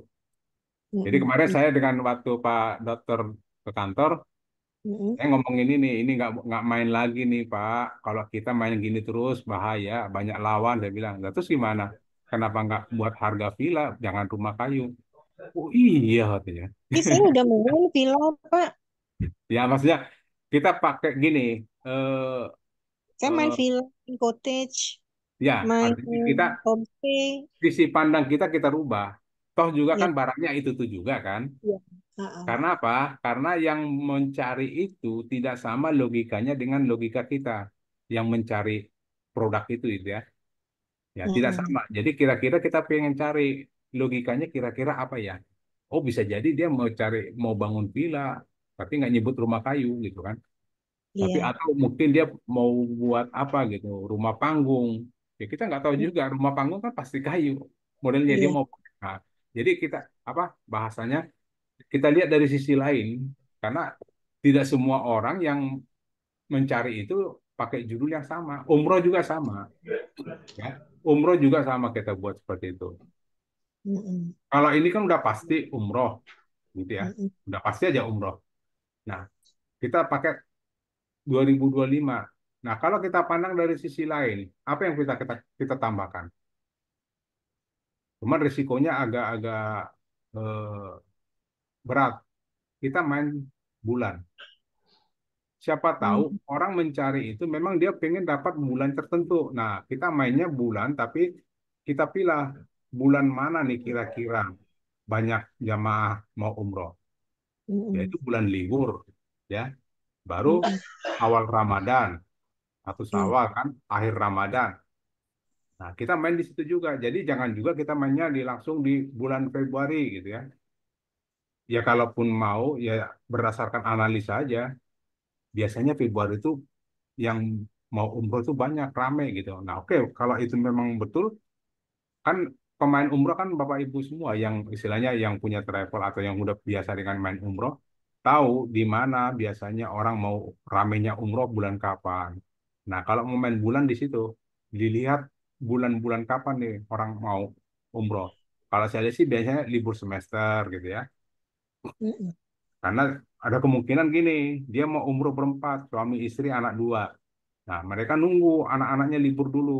Jadi Mm-mm. kemarin saya dengan waktu Pak Dokter ke kantor, Mm-mm. saya ngomongin ini nggak main lagi nih Pak. Kalau kita main gini terus bahaya, banyak lawan. Saya bilang, "Lah, terus gimana? Kenapa nggak buat harga villa, jangan rumah kayu?" Oh iya katanya. Ini saya udah main villa, Pak. Ya maksudnya kita pakai gini, eh, Saya main eh, villa, main cottage, ya main artinya kita homestay. sisi pandang kita rubah. Toh juga Ya, kan barangnya itu juga kan. ya. Ha-ha. Karena apa? Karena yang mencari itu tidak sama logikanya dengan logika kita yang mencari produk itu ya. Ya, tidak Mm-mm. sama. Jadi kira-kira kita pengen cari logikanya kira-kira apa ya? Oh, bisa jadi dia mau bangun villa, tapi nggak nyebut rumah kayu gitu kan. Tapi Iya. atau mungkin dia mau buat apa gitu, rumah panggung. Ya kita nggak tahu juga. Rumah panggung kan pasti kayu. Modelnya dia Iya. mau. Nah, jadi kita apa bahasanya? Kita lihat dari sisi lain karena tidak semua orang yang mencari itu pakai judul yang sama. Umroh juga sama, ya. Umroh juga sama kita buat seperti itu. Mm-mm. Kalau ini kan udah pasti umroh, gitu ya. Mm-mm. Udah pasti aja umroh. Nah, kita pakai 2025. Nah, kalau kita pandang dari sisi lain, apa yang kita tambahkan? Cuman risikonya agak-agak eh, berat. Kita main bulan. Siapa tahu Mm. orang mencari itu memang dia pengen dapat bulan tertentu. Nah, kita mainnya bulan, tapi kita pilih bulan mana nih kira-kira banyak jamaah mau umroh. Mm-mm. Yaitu bulan libur, ya. Baru Mm-mm. awal Ramadan atau Iya. Syawal kan, akhir Ramadan. Nah, kita main di situ juga. Jadi jangan juga kita mainnya langsung di bulan Februari gitu ya. Ya kalaupun mau ya berdasarkan analisa aja. Biasanya Februari itu yang mau umroh itu banyak rame gitu. Nah, oke, kalau itu memang betul kan pemain umroh kan Bapak Ibu semua yang istilahnya yang punya travel atau yang udah biasa dengan main umroh tahu di mana biasanya orang mau ramenya umroh bulan kapan. Nah, kalau mau main bulan di situ dilihat bulan-bulan kapan nih orang mau umroh. Kalau saya lihat sih biasanya libur semester gitu ya. Mm-mm. Karena ada kemungkinan gini, dia mau umroh berempat, suami istri anak dua. Nah, mereka nunggu anak-anaknya libur dulu.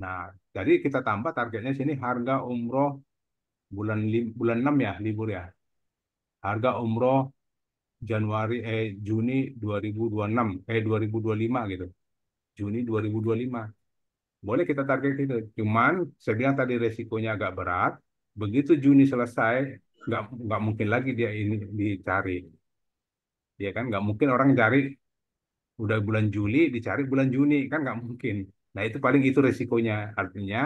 Nah, jadi kita tambah targetnya sini harga umroh bulan 6 ya libur ya. Harga umroh Juni 2026 2025 gitu. Juni 2025. Boleh kita target itu. Cuman saya bilang tadi resikonya agak berat. Begitu Juni selesai, nggak mungkin lagi dia ini dicari. Ya kan nggak mungkin orang cari udah bulan Juli dicari bulan Juni kan nggak mungkin. Nah itu paling itu resikonya. Artinya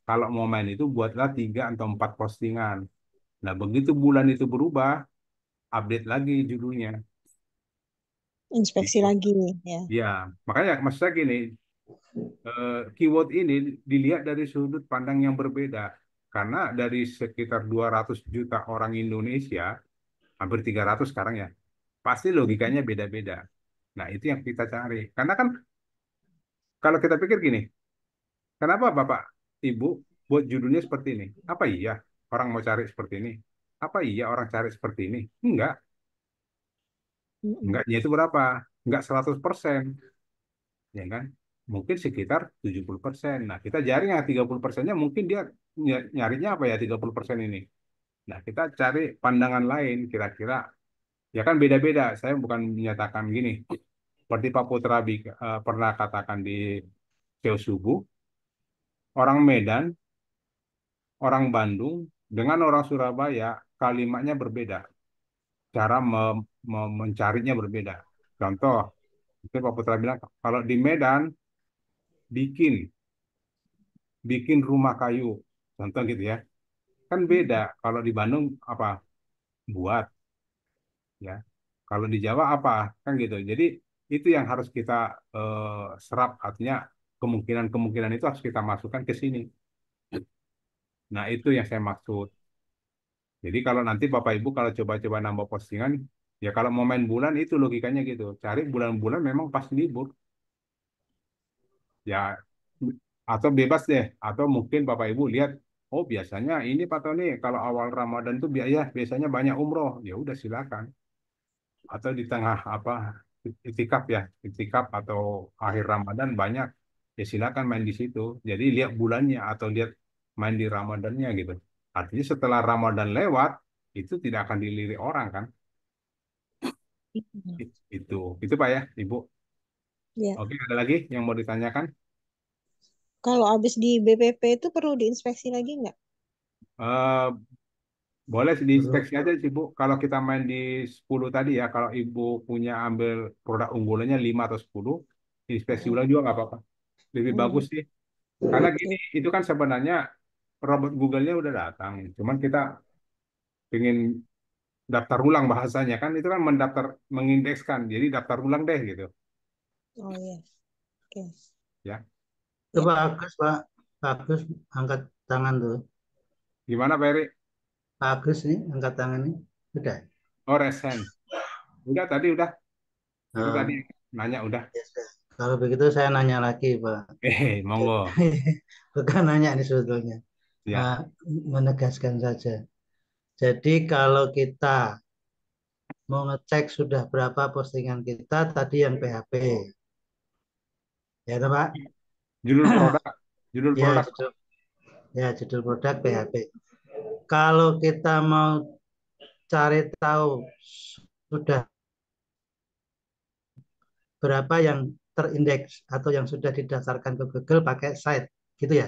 kalau mau main itu buatlah 3 atau 4 postingan. Nah begitu bulan itu berubah, update lagi judulnya. Inspeksi Gitu. lagi ya. Ya, makanya maksud saya gini, keyword ini dilihat dari sudut pandang yang berbeda. Karena dari sekitar 200 juta orang Indonesia, hampir 300 sekarang ya, pasti logikanya beda-beda. Nah itu yang kita cari. Karena kan kalau kita pikir gini, kenapa Bapak Ibu buat judulnya seperti ini? Apa iya orang mau cari seperti ini? Apa iya orang cari seperti ini? Enggak. Mm-mm. Enggaknya itu berapa? Enggak 100%, ya kan? Mungkin sekitar 70%. Nah, kita jaring yang 30%-nya mungkin dia nyarinya apa ya 30% ini. Nah, kita cari pandangan lain kira-kira. Ya kan beda-beda. Saya bukan menyatakan gini. Seperti Pak Putra pernah katakan di Show Subuh, orang Medan, orang Bandung, dengan orang Surabaya, kalimatnya berbeda. Cara mencarinya berbeda. Contoh, itu Pak Putra bilang, kalau di Medan, bikin, bikin rumah kayu. Contoh gitu ya. Kan beda. Kalau di Bandung, apa? Buat, ya. Kalau di Jawa, apa? Kan gitu. Jadi, itu yang harus kita serap. Artinya, kemungkinan-kemungkinan itu harus kita masukkan ke sini. Nah, itu yang saya maksud. Jadi kalau nanti Bapak Ibu kalau coba-coba nambah postingan, ya kalau mau main bulan itu logikanya gitu. Cari bulan-bulan memang pas libur. Ya atau bebas deh. Atau mungkin Bapak Ibu lihat oh biasanya ini Pak Tony kalau awal Ramadan tuh biasanya banyak umroh. Ya udah silakan. Atau di tengah apa itikaf ya, itikaf atau akhir Ramadan banyak. Ya silakan main di situ. Jadi lihat bulannya atau lihat main di Ramadannya gitu. Artinya setelah Ramadan lewat itu tidak akan dilirik orang kan? Iya. Itu Pak ya, Ibu. Ya. Oke, ada lagi yang mau ditanyakan? Kalau habis di BPP itu perlu diinspeksi lagi nggak? Eh, Boleh Perlu. diinspeksi aja sih Bu. Kalau kita main di 10 tadi ya, kalau Ibu punya ambil produk unggulannya 5 atau 10, inspeksi Mm-mm. ulang juga nggak apa-apa. Lebih bagus sih. Karena gini, Oke. itu kan sebenarnya robot Google-nya udah datang. Cuman kita pengen daftar ulang bahasanya kan, itu kan mendaftar, mengindekskan. Jadi daftar ulang deh gitu. Oh iya. Oke. Ya, Ya. Coba Agus, Pak. Pak Agus angkat tangan tuh. gimana Pak Eri? Pak Agus nih angkat tangan nih. Sudah. Oh, resen. Udah tadi udah. Itu tadi Oh, nanya udah. ya sudah. Kalau begitu saya nanya lagi, Pak. Monggo. Bukan nanya nih sebetulnya. Ya, Ah, menegaskan saja. Jadi kalau kita mau ngecek sudah berapa postingan kita tadi yang PHP, ya toh, Pak? judul produk, judul Ya produk. judul, ya judul produk PHP. Kalau kita mau cari tahu sudah berapa yang terindeks atau yang sudah didasarkan ke Google pakai site, gitu ya?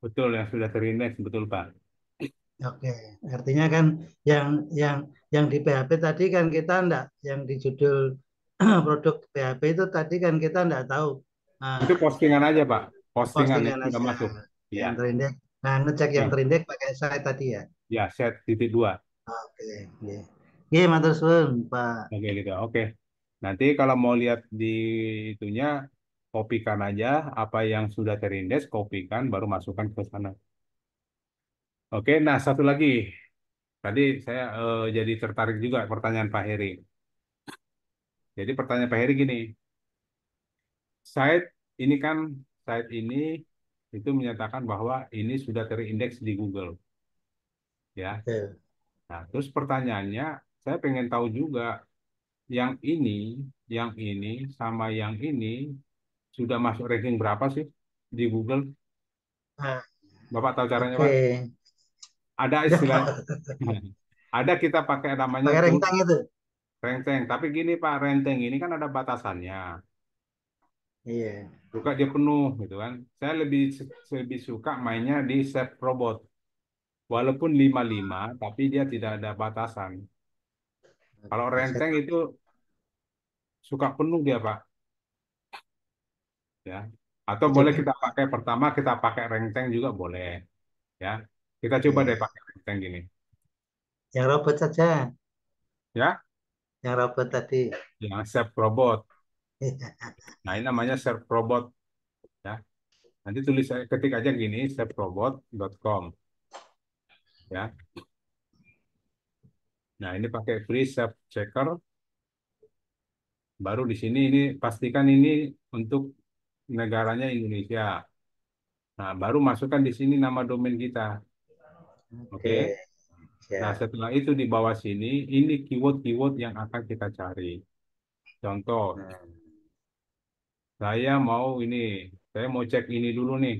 Betul yang sudah terindeks, betul Pak. Oke, artinya kan yang yang yang di PHP tadi kan kita enggak, yang di judul produk PHP itu tadi kan kita enggak tahu Itu ah, postingan aja, Pak. Postingan yang postingan sudah aja masuk. Iya. yang terindeks. Nah, ngecek yang Oke. terindeks pakai site tadi ya. Ya, set titik dua. Oke, oke. Oke, matur suwun, Pak. Oke, gitu. Oke. Nanti kalau mau lihat di itunya, kopikan aja apa yang sudah terindeks, kopikan, baru masukkan ke sana. Oke, nah satu lagi. Tadi saya jadi tertarik juga pertanyaan Pak Heri. Jadi pertanyaan Pak Heri gini, site ini kan, site ini itu menyatakan bahwa ini sudah terindeks di Google. Ya. Oke. Nah, terus pertanyaannya, saya pengen tahu juga yang ini, yang ini, sama yang ini sudah masuk ranking berapa sih di Google? Nah, Bapak tahu caranya, oke. Pak? Ada istilahnya. Ada kita pakai namanya Pakai tool rentang itu. renteng. Tapi gini, Pak, renteng ini kan ada batasannya. Iya. Suka dia penuh gitu kan. Saya lebih suka mainnya di Save Robot. Walaupun 55, tapi dia tidak ada batasan. Kalau Oke, renteng itu suka penuh dia, Pak. Ya. Atau boleh jadi kita pakai pertama kita pakai renteng juga boleh ya. Kita coba deh oke. pakai renteng gini. Yang robot saja, Ya, yang robot tadi. yang Chef Robot. Nah, ini namanya Chef Robot ya. Nanti ketik aja gini chefrobot.com ya. Nah, ini pakai free chef checker. Baru di sini ini pastikan ini untuk negaranya Indonesia. Nah, baru masukkan di sini nama domain kita. Oke, Oke. Nah, siap. setelah itu di bawah sini ini keyword-keyword yang akan kita cari. Contoh, Nah, saya mau ini, saya mau cek ini dulu nih,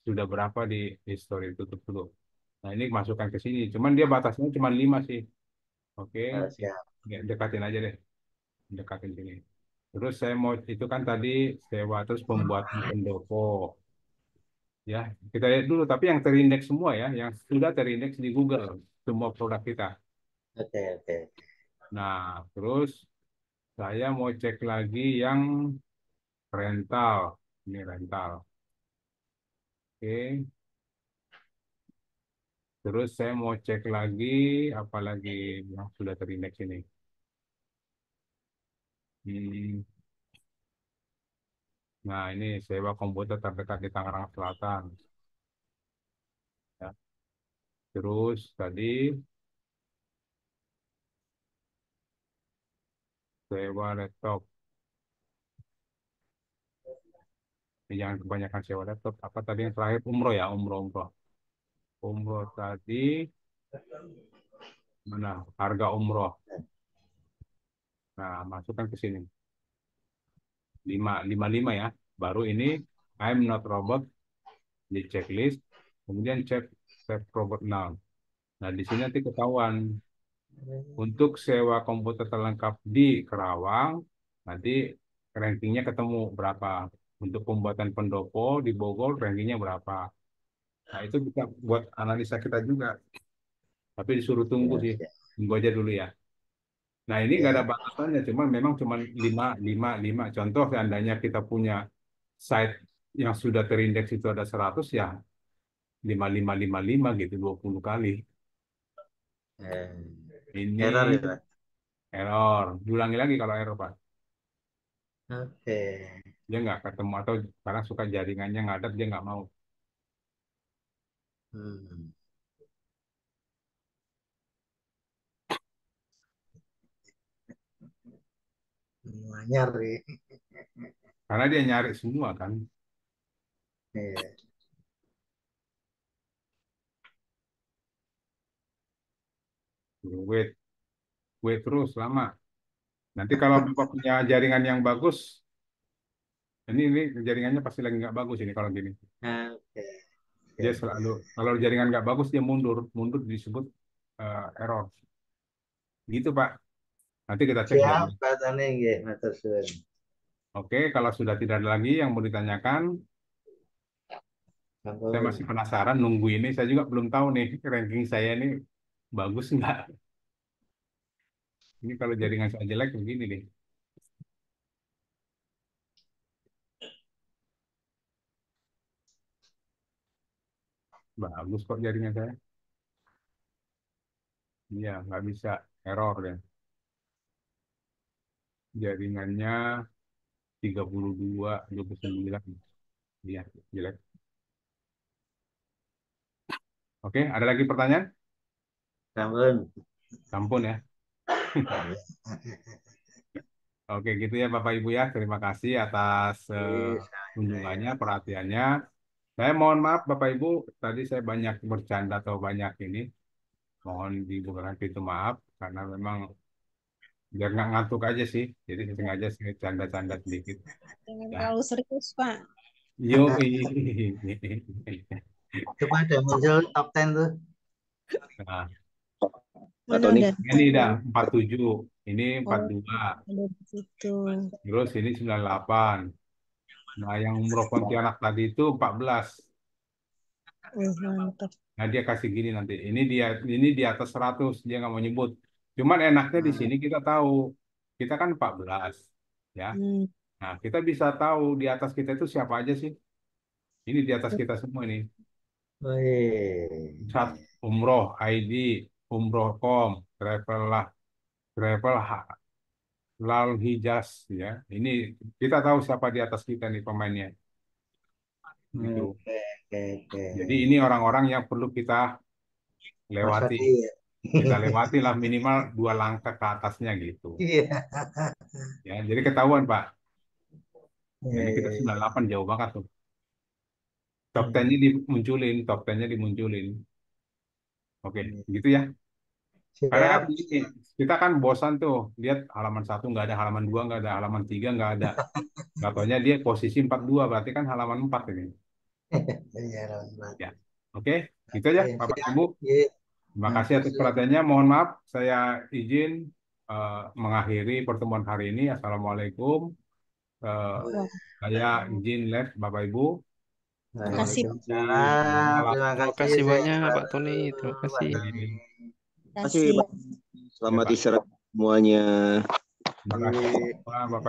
sudah berapa di history tutup dulu. Nah ini masukkan ke sini, cuman dia batasnya cuma 5 sih. Oke, siap. ya, dekatin aja deh, dekatin sini. Terus saya mau itu kan tadi sewa terus pembuatan pendopo, ya kita lihat dulu. Tapi yang terindeks semua ya, yang sudah terindeks di Google semua produk kita. Oke, oke. Nah terus saya mau cek lagi yang rental, ini rental. Oke. Terus saya mau cek lagi, apalagi yang sudah terindeks ini. Hmm, Nah, ini sewa komputer terdekat di Tangerang Selatan. Ya. Terus tadi sewa laptop. Jangan kebanyakan sewa laptop. Apa tadi yang terakhir umroh ya, umroh umroh. Umroh tadi mana? Harga umroh. Nah, masukkan ke sini. 555 ya. Baru ini I'm not robot di checklist. Kemudian cek save robot now. Nah, di sini nanti ketahuan untuk sewa komputer terlengkap di Kerawang, nanti rankingnya ketemu berapa. Untuk pembuatan pendopo di Bogor, rankingnya berapa. Nah, itu bisa buat analisa kita juga. Tapi disuruh tunggu sih. Tunggu aja dulu ya. Nah, ini nggak ada batasannya, cuman memang cuma 5. Contoh, seandainya kita punya site yang sudah terindeks itu ada 100 ya 5555 gitu 20 kali. Ini Error ya, Pak. error. Diulangi lagi kalau error, Pak. Oke. Dia nggak ketemu atau kadang suka jaringannya ngadat dia nggak mau. Hmm. Nyari. Karena dia nyari semua kan. Iya. Wait terus lama. Nanti kalau Bapak punya jaringan yang bagus, ini jaringannya pasti lagi nggak bagus ini kalau gini. Oke. Dia selalu kalau jaringan nggak bagus dia mundur disebut error. Gitu Pak. Nanti kita cek Siap, jaringan. Pak Tani, nggih, matur suwun. Oke, kalau sudah tidak ada lagi yang mau ditanyakan, saya Ampun. masih penasaran nunggu ini. Saya juga belum tahu nih ranking saya ini bagus nggak. Ini kalau jaringan saya jelek begini nih. Bagus kok jaringan saya. Iya, nggak bisa error ya. Jaringannya 32, 29. Iya, jelek. Oke, ada lagi pertanyaan? Ampun. Sampun ya. Oke, gitu ya Bapak Ibu ya. Terima kasih atas kunjungannya, perhatiannya. Saya mohon maaf Bapak Ibu, tadi saya banyak bercanda atau banyak ini. Mohon dibukakan pintu maaf, karena memang biar nggak ngantuk aja sih. Jadi sengaja saya canda-canda sedikit. Jangan Ya. terlalu serius, Pak. Yo, Coba ada muncul top 10 tuh. nah, Mana Tony. ada? ini udah 47, ini Oh, 42, ada di situ. terus ini 98. Nah, yang umroh Pontianak tadi itu 14. Mantap. Nah, dia kasih gini nanti. Ini di atas 100, dia nggak mau nyebut. Cuman enaknya di sini kita tahu. Kita kan 14, ya. Hmm. Nah, kita bisa tahu di atas kita itu siapa aja sih. Ini di atas kita semua ini. Wih. Sat umroh ID, umroh.com, travel Lal Hijaz ya. Ini kita tahu siapa di atas kita nih pemainnya. Gitu. Oke. Jadi ini orang-orang yang perlu kita lewati. Waspada. Kita lewati lah minimal 2 langkah ke atasnya gitu. Iya. Ya, jadi ketahuan Pak. Jadi kita Iya. 98 jauh banget tuh. Top 10-nya dimunculin, top 10-nya dimunculin. Oke, gitu ya. Karena kan Siap. begini, kita kan bosan tuh lihat halaman 1 nggak ada, halaman 2 nggak ada, halaman 3 nggak ada. Nggak taunya dia posisi 42, berarti kan halaman 4 ini. Iya, Pak. Ya. Oke, gitu aja Bapak Ibu. Iya. Terima kasih atas perhatiannya. Mohon maaf, saya izin mengakhiri pertemuan hari ini. Assalamualaikum. Saya izin live Bapak Ibu. Terima kasih. Terima kasih banyak Pak Tony. Terima kasih. Terima kasih. Selamat istirahat semuanya. Terima kasih Bapak.